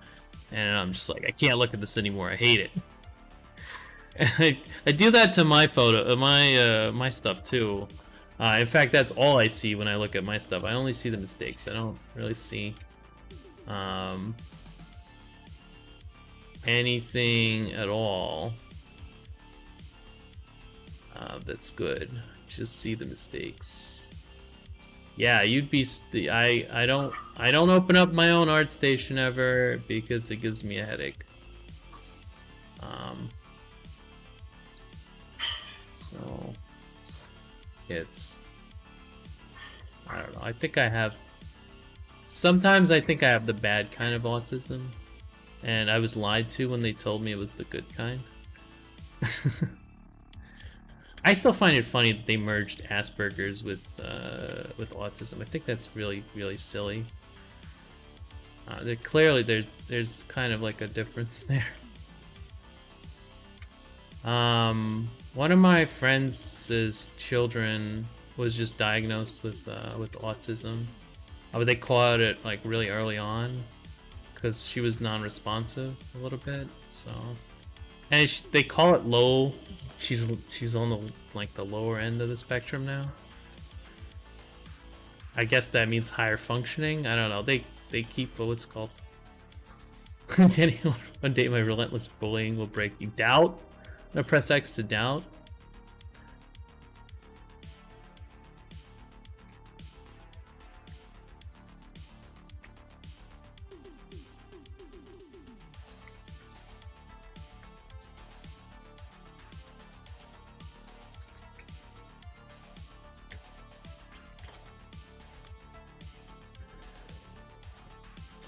and I'm just like, I can't look at this anymore. I hate it. And I do that to my my stuff too. In fact, that's all I see when I look at my stuff. I only see the mistakes. I don't really see anything at all. That's good. Just see the mistakes. Yeah, you'd be. I don't open up my own ArtStation ever because it gives me a headache. So it's. I don't know. I think I have. Sometimes I think I have the bad kind of autism, and I was lied to when they told me it was the good kind. I still find it funny that they merged Asperger's with autism. I think that's really, really silly. Clearly, there's kind of like a difference there. One of my friends' children was just diagnosed with autism. But they caught it like really early on because she was non-responsive a little bit. So, and they call it low. She's on the lower end of the spectrum now. I guess that means higher functioning. I don't know. They keep what's called. One day my relentless bullying will break you. Doubt. I'm gonna press X to doubt.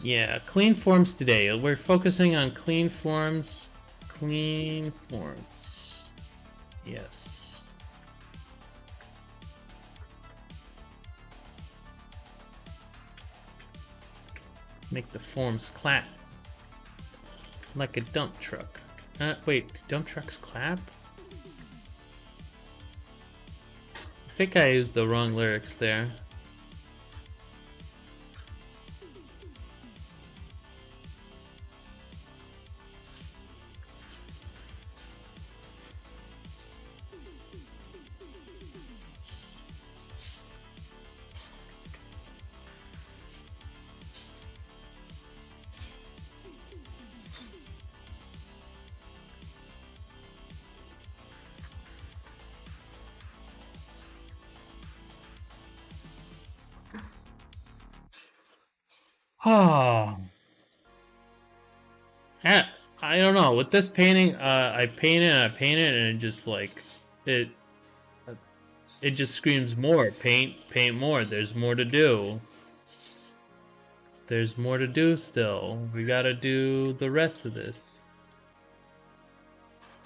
Yeah, clean forms today. We're focusing on clean forms. Clean forms. Yes. Make the forms clap. Like a dump truck. Wait, do dump trucks clap? I think I used the wrong lyrics there. Oh, I don't know. With this painting, I paint it and I paint it, and it just like it just screams more. Paint more. There's more to do. There's more to do still. We gotta do the rest of this.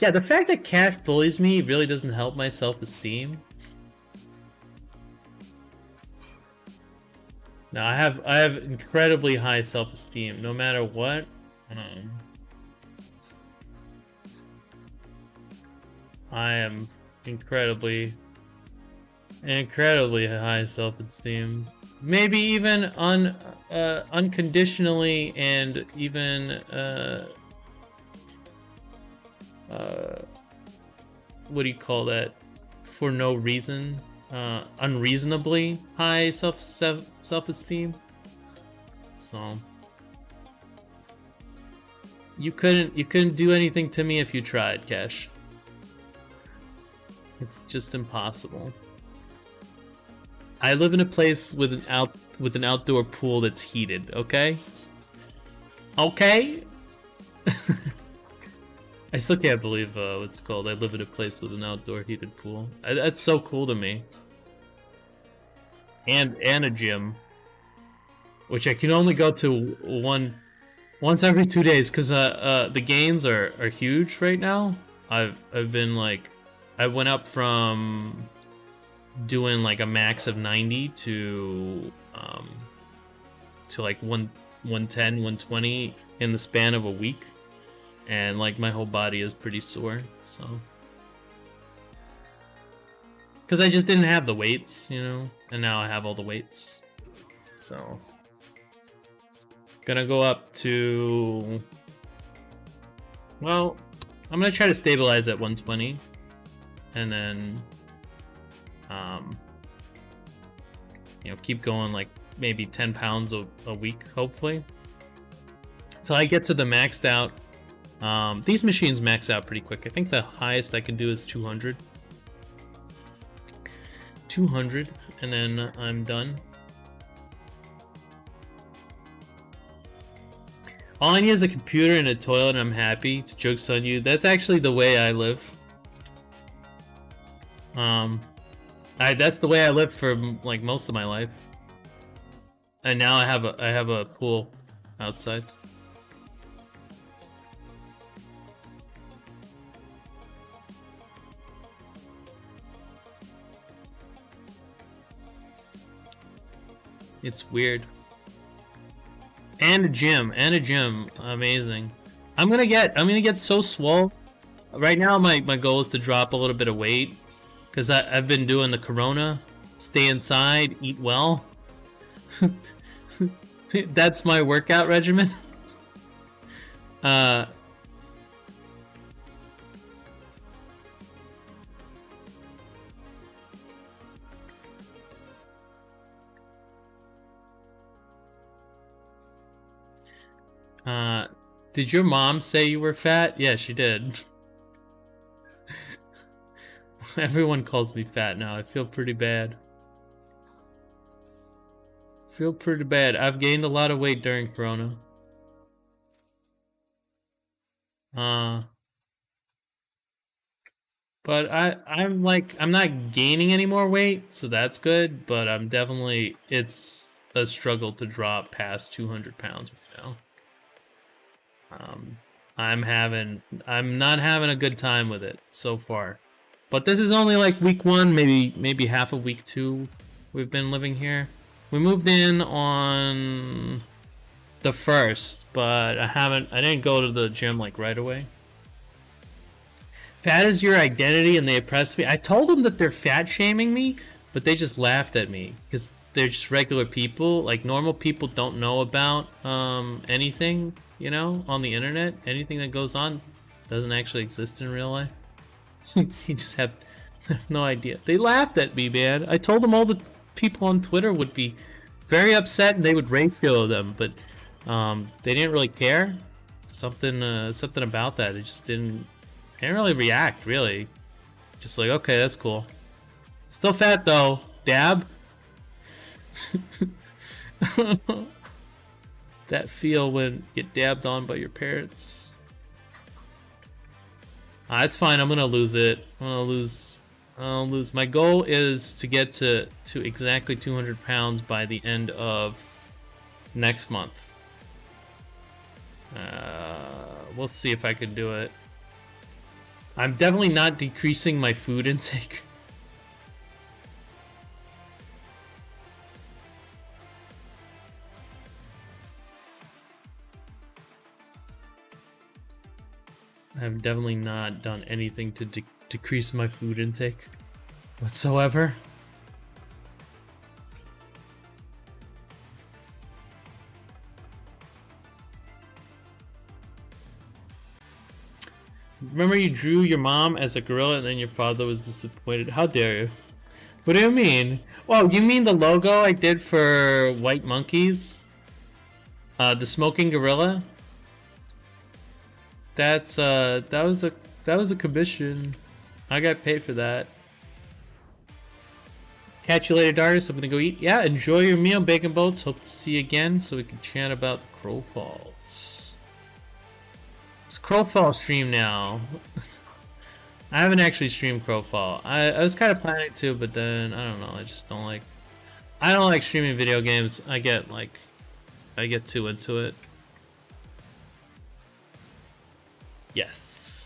Yeah, the fact that Cash bullies me really doesn't help my self-esteem. No, I have incredibly high self-esteem, no matter what. I am incredibly high self-esteem. Maybe even unconditionally and even what do you call that? For no reason, unreasonably high self-esteem. So you couldn't do anything to me if you tried, Cash. It's just impossible. I live in a place with an outdoor pool that's heated, okay? Okay? I still can't believe what's it called. I live in a place with an outdoor heated pool. That's so cool to me. And a gym, which I can only go to once every 2 days because the gains are huge right now. I've been like, I went up from doing like a max of 90 to like 110, 120 in the span of a week. And like my whole body is pretty sore, so because I just didn't have the weights, you know, and now I have all the weights. So gonna go up to, well, I'm gonna try to stabilize at 120, and then you know, keep going like maybe 10 pounds a week, hopefully, until I get to the maxed out. These machines max out pretty quick. I think the highest I can do is 200. 200, and then I'm done. All I need is a computer and a toilet, and I'm happy. Joke's on you. That's actually the way I live. That's the way I lived for like most of my life. And now I have a pool outside. It's weird. And a gym, amazing. I'm gonna get so swole. Right now, my goal is to drop a little bit of weight, because I've been doing the Corona, stay inside, eat well. That's my workout regimen. Did your mom say you were fat? Yeah, she did. Everyone calls me fat now. I feel pretty bad. I've gained a lot of weight during Corona. But I'm not gaining any more weight, so that's good, but it's a struggle to drop past 200 pounds now. I'm not having a good time with it so far. But this is only like week 1, maybe half of week 2 we've been living here. We moved in on the 1st, but I didn't go to the gym like right away. Fat is your identity and they oppress me. I told them that they're fat shaming me, but they just laughed at me because they're just regular people. Like, normal people don't know about anything, you know, on the internet. Anything that goes on doesn't actually exist in real life. You just have no idea. They laughed at me, man. I told them all the people on Twitter would be very upset and they would ratio them, but they didn't really care. Something about that. It just didn't really react, really. Just like, okay, that's cool. Still fat though, dab. That feel when you get dabbed on by your parents. It's fine. I'm gonna lose it. I'll lose. My goal is to get to exactly 200 pounds by the end of next month. We'll see if I can do it. I'm definitely not decreasing my food intake. I've definitely not done anything to decrease my food intake whatsoever. Remember you drew your mom as a gorilla and then your father was disappointed. How dare you? What do you mean? Oh, you mean the logo I did for White Monkeys? The smoking gorilla? That's that was a commission. I got paid for that. Catch you later, Darius. I'm gonna go eat. Yeah, enjoy your meal, Bacon Boats. Hope to see you again so we can chat about the Crow Falls. It's Crow Fall stream now. I haven't actually streamed Crow Fall. I was kind of planning to, but then I don't know. I just don't like. I don't like streaming video games. I get too into it. Yes.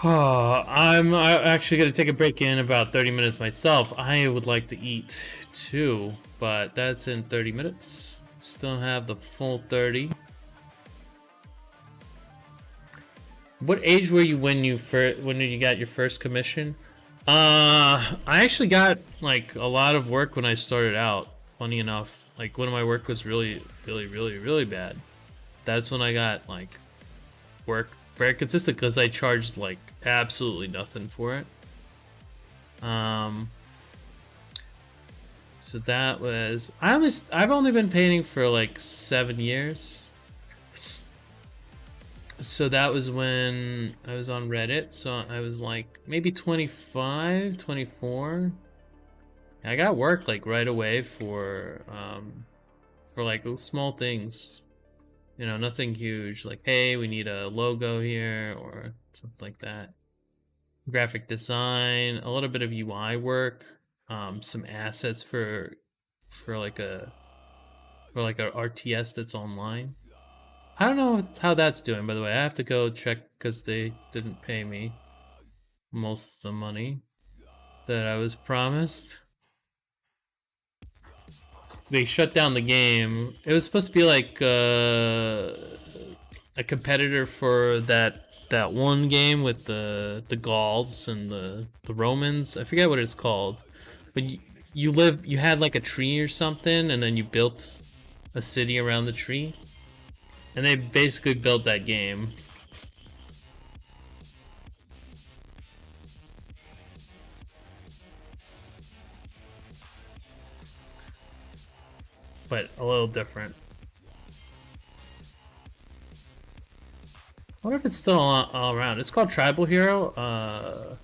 I'm actually gonna take a break in about 30 minutes myself. I would like to eat too, but that's in 30 minutes. Still have the full 30. What age were you when you got your first commission? I actually got like a lot of work when I started out. Funny enough, like when my work was really bad. That's when I got like work very consistent because I charged like absolutely nothing for it. So that was I've only been painting for like 7 years. So that was when I was on Reddit. So I was like maybe 25, 24. I got work like right away for like small things. You know, nothing huge, like, hey, we need a logo here, or something like that. Graphic design, a little bit of UI work, some assets for like a RTS that's online. I don't know how that's doing, by the way. I have to go check because they didn't pay me most of the money that I was promised. They shut down the game. It was supposed to be like a competitor for that one game with the Gauls and the Romans. I forget what it's called, but you had like a tree or something, and then you built a city around the tree, and they basically built that game. But a little different. I wonder if it's still all around. It's called Tribal Hero.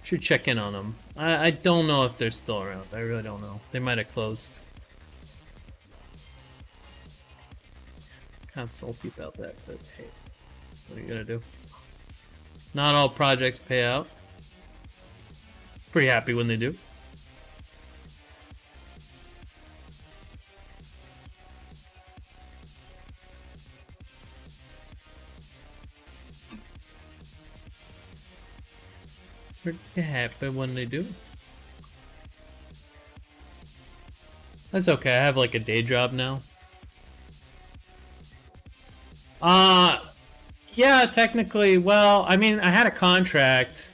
Should check in on them. I don't know if they're still around. I really don't know. They might have closed. Kind of salty about that, but hey, what are you gonna do? Not all projects pay out. Pretty happy when they do. Pretty happy when they do. That's okay. I have like a day job now. Yeah, technically. Well, I mean, I had a contract,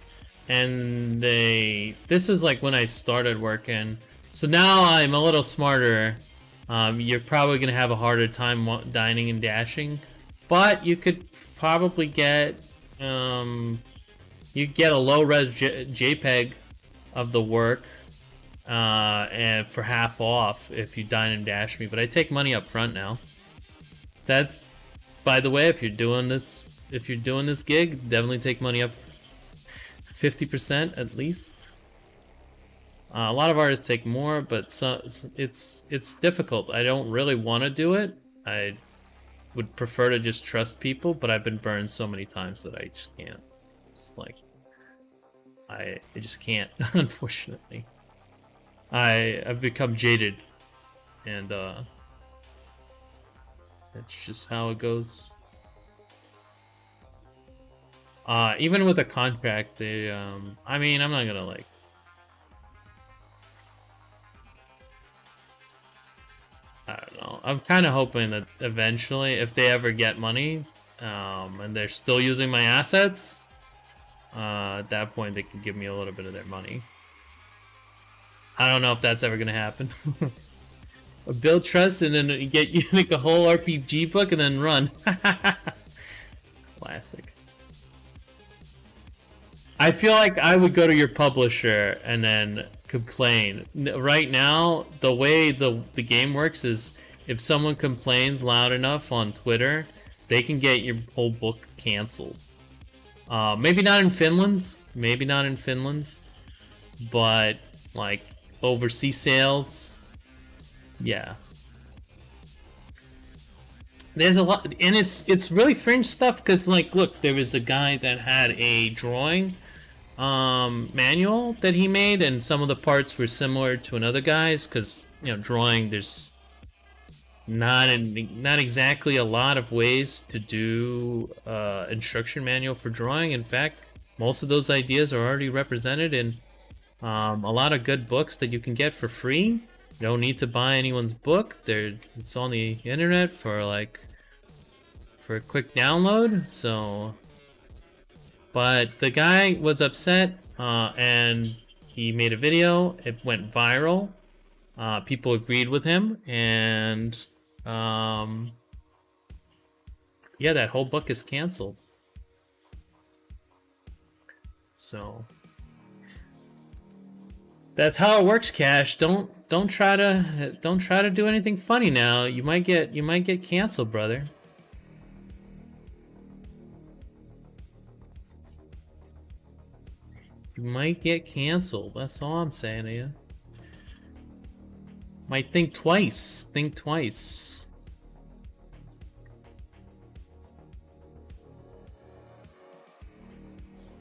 and this was like when I started working. So now I'm a little smarter. You're probably gonna have a harder time dining and dashing, but you could probably get you get a low-res JPEG of the work, and for half off if you dine and dash me. But I take money up front now. That's, by the way, if you're doing this gig, definitely take money up 50% at least. A lot of artists take more, but it's difficult. I don't really want to do it. I would prefer to just trust people, but I've been burned so many times that I just can't. It's like I just can't, unfortunately. I've become jaded, and that's just how it goes. Even with a contract, they I mean, I'm not gonna like. I don't know. I'm kind of hoping that eventually, if they ever get money, and they're still using my assets, at that point they can give me a little bit of their money. I don't know if that's ever gonna happen. Build trust and then you make a whole RPG book and then run. Classic. I feel like I would go to your publisher and then complain. Right now, the way the game works is if someone complains loud enough on Twitter, they can get your whole book canceled. Maybe not in Finland. Maybe not in Finland. But, like, overseas sales, yeah. There's a lot, and it's really fringe stuff, because, like, look, there was a guy that had a drawing manual that he made, and some of the parts were similar to another guy's, because, you know, drawing, there's not exactly a lot of ways to do instruction manual for drawing. In fact, most of those ideas are already represented in a lot of good books that you can get for free. You don't need to buy anyone's book. It's on the internet for a quick download. So, but the guy was upset, and he made a video. It went viral. People agreed with him, and yeah, that whole book is canceled. So that's how it works, Cash. Don't try to do anything funny now. You might get canceled, brother. You might get canceled. That's all I'm saying to you. Might think twice. Think twice.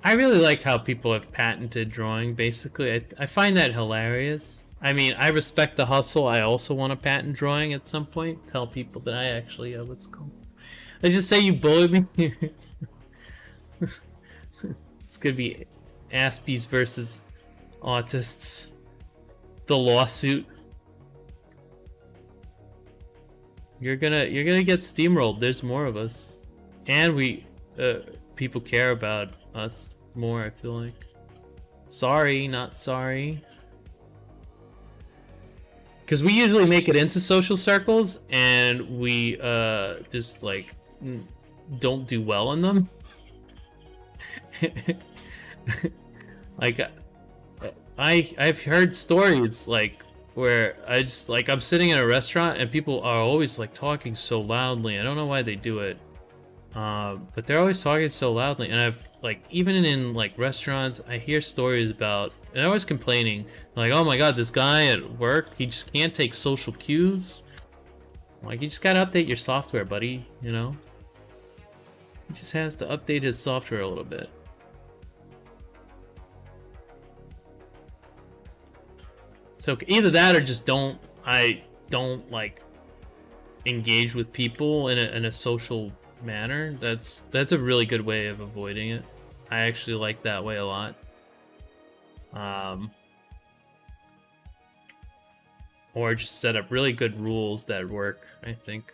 I really like how people have patented drawing, basically. I find that hilarious. I mean, I respect the hustle. I also want to patent drawing at some point. Tell people that I actually, what's called. I just say you bullied me. It's gonna be Aspies versus autists. The lawsuit. You're gonna get steamrolled. There's more of us, and people care about us more, I feel like. Sorry, not sorry. Because we usually make it into social circles, and we just like don't do well in them. Like I've heard stories like where I'm sitting in a restaurant and people are always like talking so loudly. I don't know why they do it. But they're always talking so loudly, and I've like even in like restaurants, I hear stories about, and they're always complaining like, oh my god, this guy at work, he just can't take social cues. Like, you just gotta update your software, buddy. You know, he just has to update his software a little bit. So either that or just don't like engage with people in a social manner. That's a really good way of avoiding it. I actually like that way a lot. Or just set up really good rules that work, I think.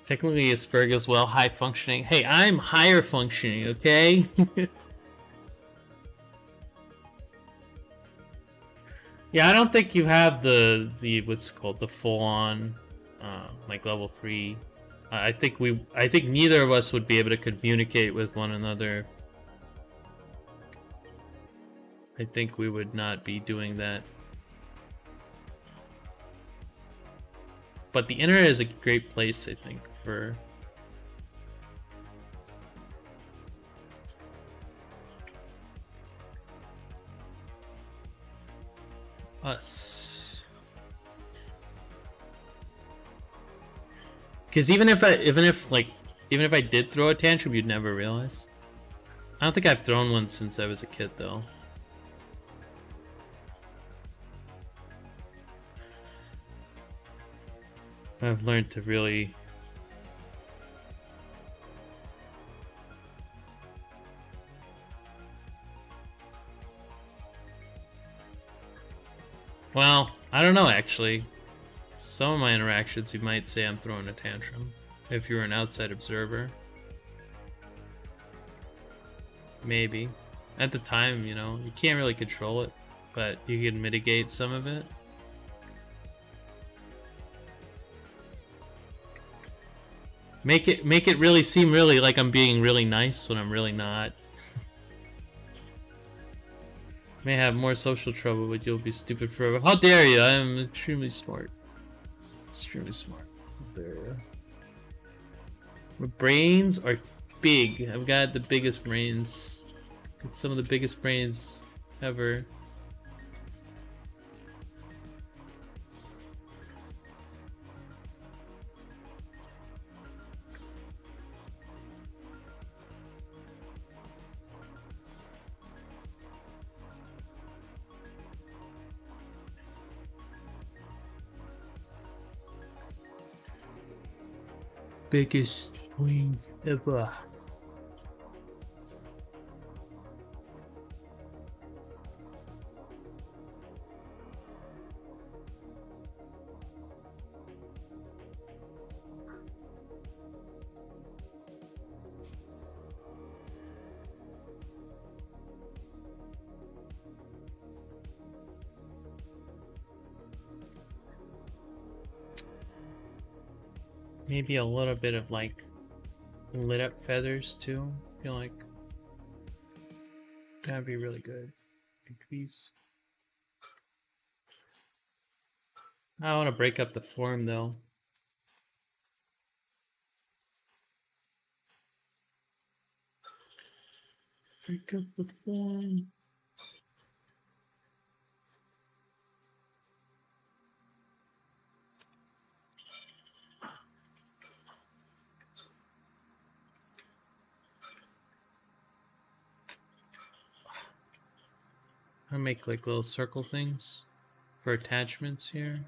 Technically, Asperger's well high functioning. Hey, I'm higher functioning, okay? Yeah, I don't think you have the what's it called, the full on like level 3. I think neither of us would be able to communicate with one another. I think we would not be doing that. But the internet is a great place, I think, for us. Because even if I did throw a tantrum, you'd never realize. I don't think I've thrown one since I was a kid, though. I've learned to really Well, I don't know actually. Some of my interactions, you might say I'm throwing a tantrum. If you're an outside observer. Maybe. At the time, you know, you can't really control it, but you can mitigate some of it. Make it really seem really like I'm being really nice when I'm really not. May have more social trouble, but you'll be stupid forever. How dare you? I am extremely smart. Extremely smart. How dare you? My brains are big. I've got the biggest brains. Got some of the biggest brains ever. Biggest brains ever. Maybe a little bit of like lit up feathers too. I feel like that'd be really good. Increase. I want to break up the form though. Break up the form. I make like little circle things for attachments here.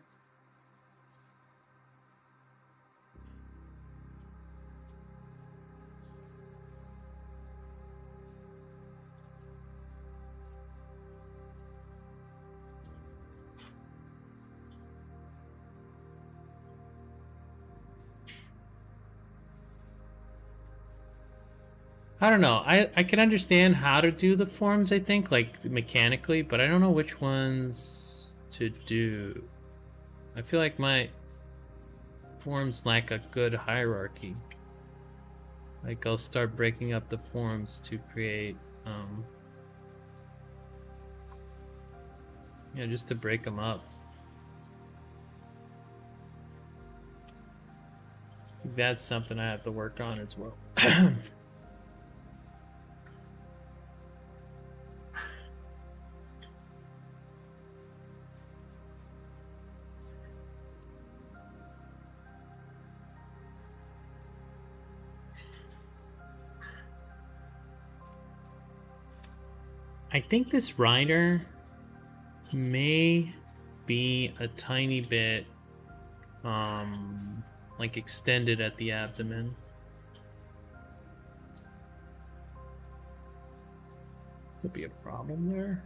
I don't know. I can understand how to do the forms, I think, like mechanically, but I don't know which ones to do. I feel like my forms lack a good hierarchy. Like I'll start breaking up the forms to create, yeah, just to break them up. I think that's something I have to work on as well. I think this rider may be a tiny bit like extended at the abdomen. Could be a problem there.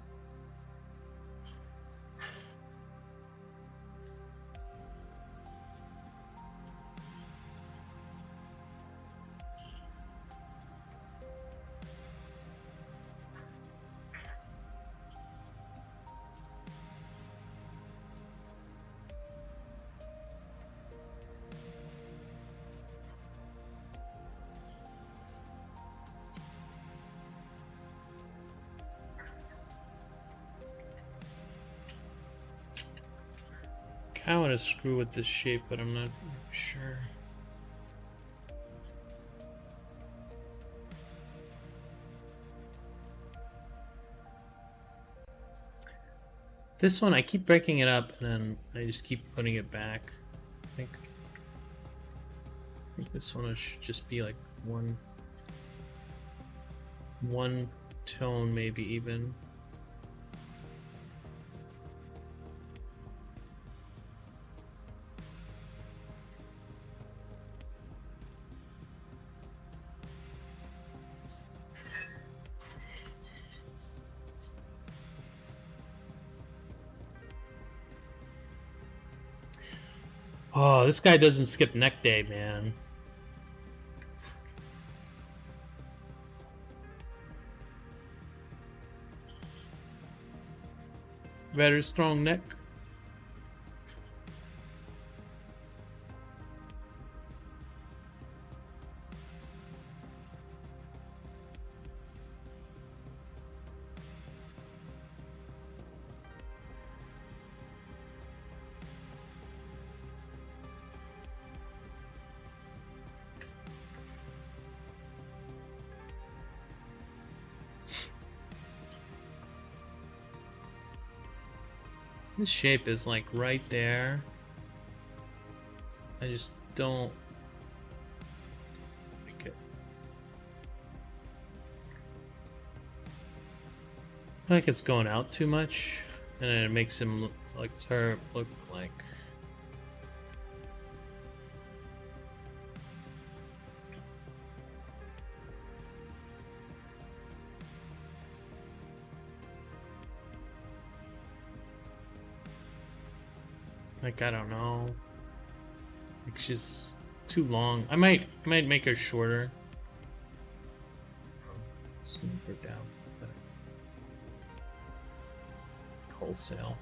I want to screw with this shape, but I'm not sure. This one, I keep breaking it up, and then I just keep putting it back. I think this one should just be like one tone, maybe even. Oh, this guy doesn't skip neck day, man. Very strong neck. This shape is like right there. I just don't like it. I feel like it's going out too much, and then it makes him look like her look like. Like, I don't know. Like, she's too long. I might make her shorter. Just move her down. Wholesale.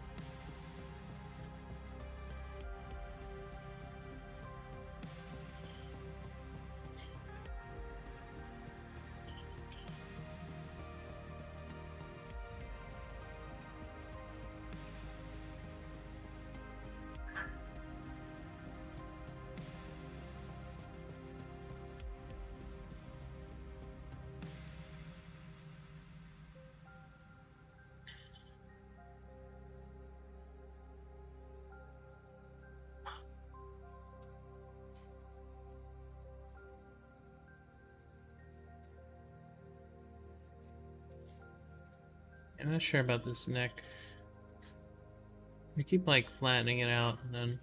I'm not sure about this neck. We keep like flattening it out and then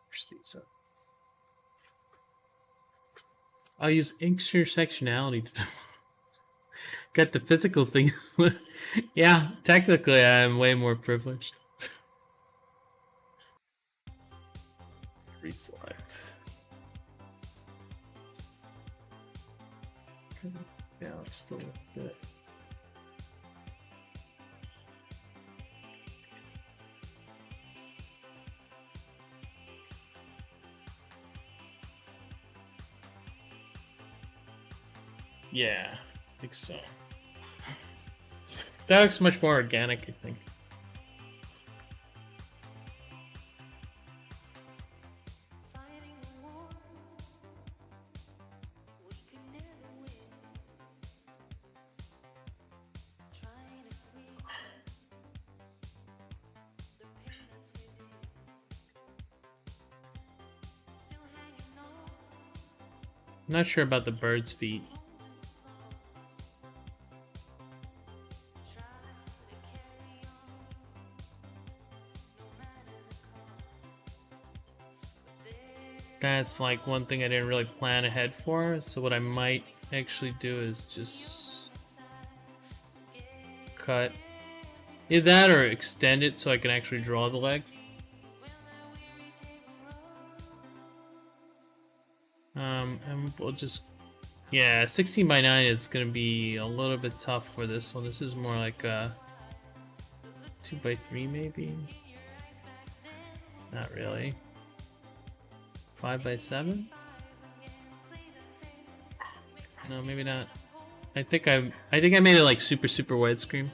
push these up. I'll use intersectionality to get the physical things. Yeah, technically I'm way more privileged. Reselect. Yeah, just a little bit. Yeah, I think so. That looks much more organic, I think. I'm not sure about the bird's feet. That's like one thing I didn't really plan ahead for, so what I might actually do is just cut either that or extend it so I can actually draw the leg. And we'll just, yeah, 16 by 9 is gonna be a little bit tough for this one. This is more like a 2 by 3 maybe. Not really. 5 by 7? No, maybe not. I think I made it like super widescreen.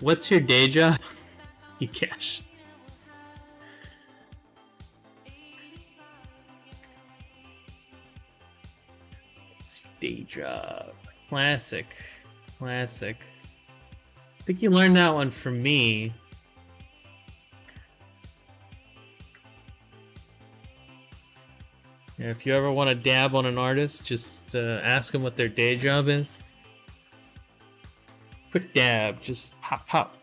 What's your day job? You cash. What's your day job? Classic. I think you learned that one from me. Yeah, if you ever want to dab on an artist, just ask them what their day job is. Quick dab, just pop.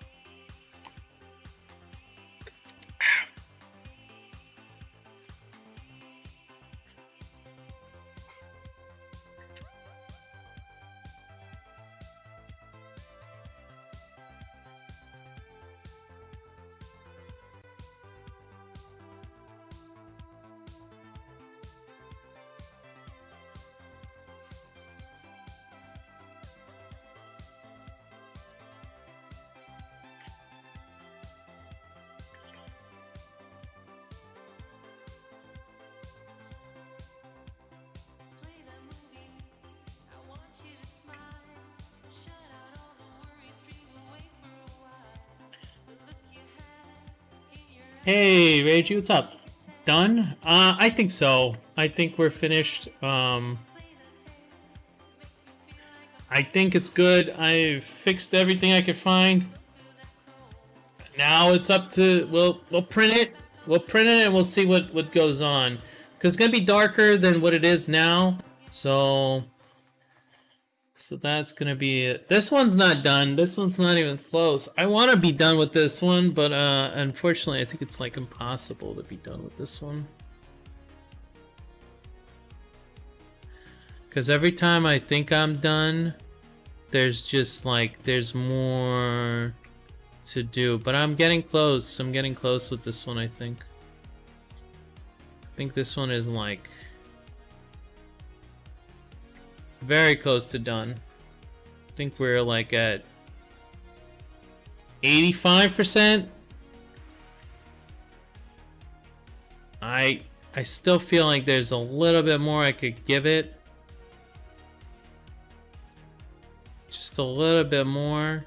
Hey, Reiji, what's up? Done? I think so. I think we're finished. I think it's good. I've fixed everything I could find. Now it's up to we'll print it. We'll print it and we'll see what goes on. Cause it's gonna be darker than what it is now. So that's gonna be it. This one's not done. This one's not even close. I want to be done with this one, but unfortunately, I think it's like impossible to be done with this one. Because every time I think I'm done, there's just like there's more to do. But I'm getting close. I'm getting close with this one. I think this one is like very close to done. I think we're like at 85%. I still feel like there's a little bit more I could give it. Just a little bit more.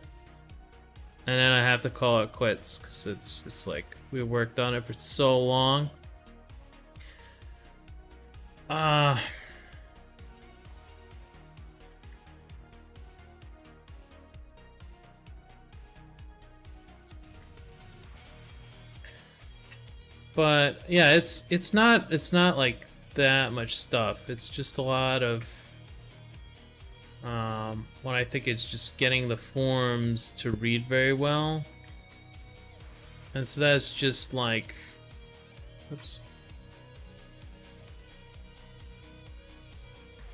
And then I have to call it quits because it's just like we worked on it for so long. But yeah, it's not like that much stuff. It's just a lot of when I think it's just getting the forms to read very well. And so that's just like oops.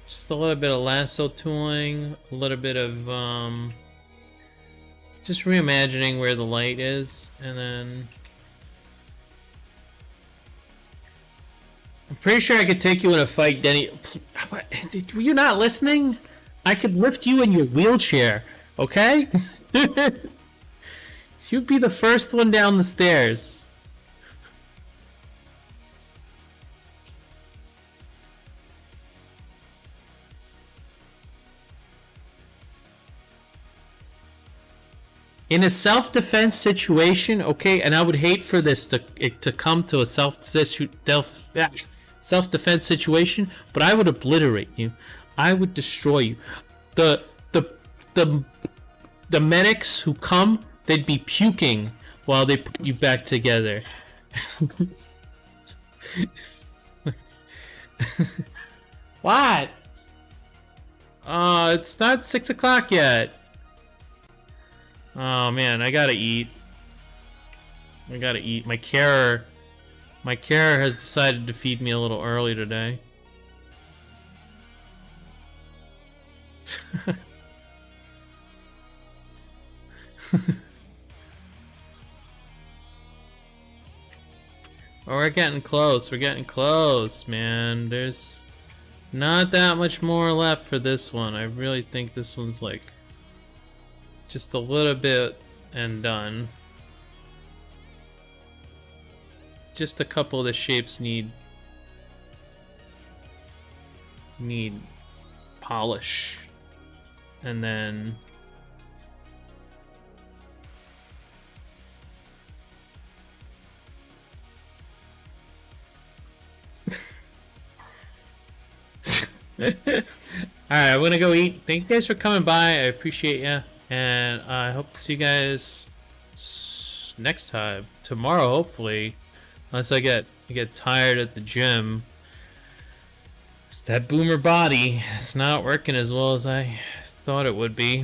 Just a little bit of lasso tooling, a little bit of just reimagining where the light is, and then I'm pretty sure I could take you in a fight, Denny. Were you not listening? I could lift you in your wheelchair, okay? You'd be the first one down the stairs. In a self-defense situation, okay, and I would hate for this to come to a self-defense situation, but I would obliterate you. I would destroy you. The medics who come, they'd be puking while they put you back together. What? It's not 6 o'clock yet. Oh man, I gotta eat. My carer has decided to feed me a little early today. Oh, we're getting close. We're getting close, man. There's not that much more left for this one. I really think this one's like just a little bit and done. Just a couple of the shapes need polish. And then alright, I'm gonna go eat. Thank you guys for coming by. I appreciate ya. And I hope to see you guys next time. Tomorrow, hopefully. Unless I get tired at the gym. It's that boomer body. It's not working as well as I thought it would be.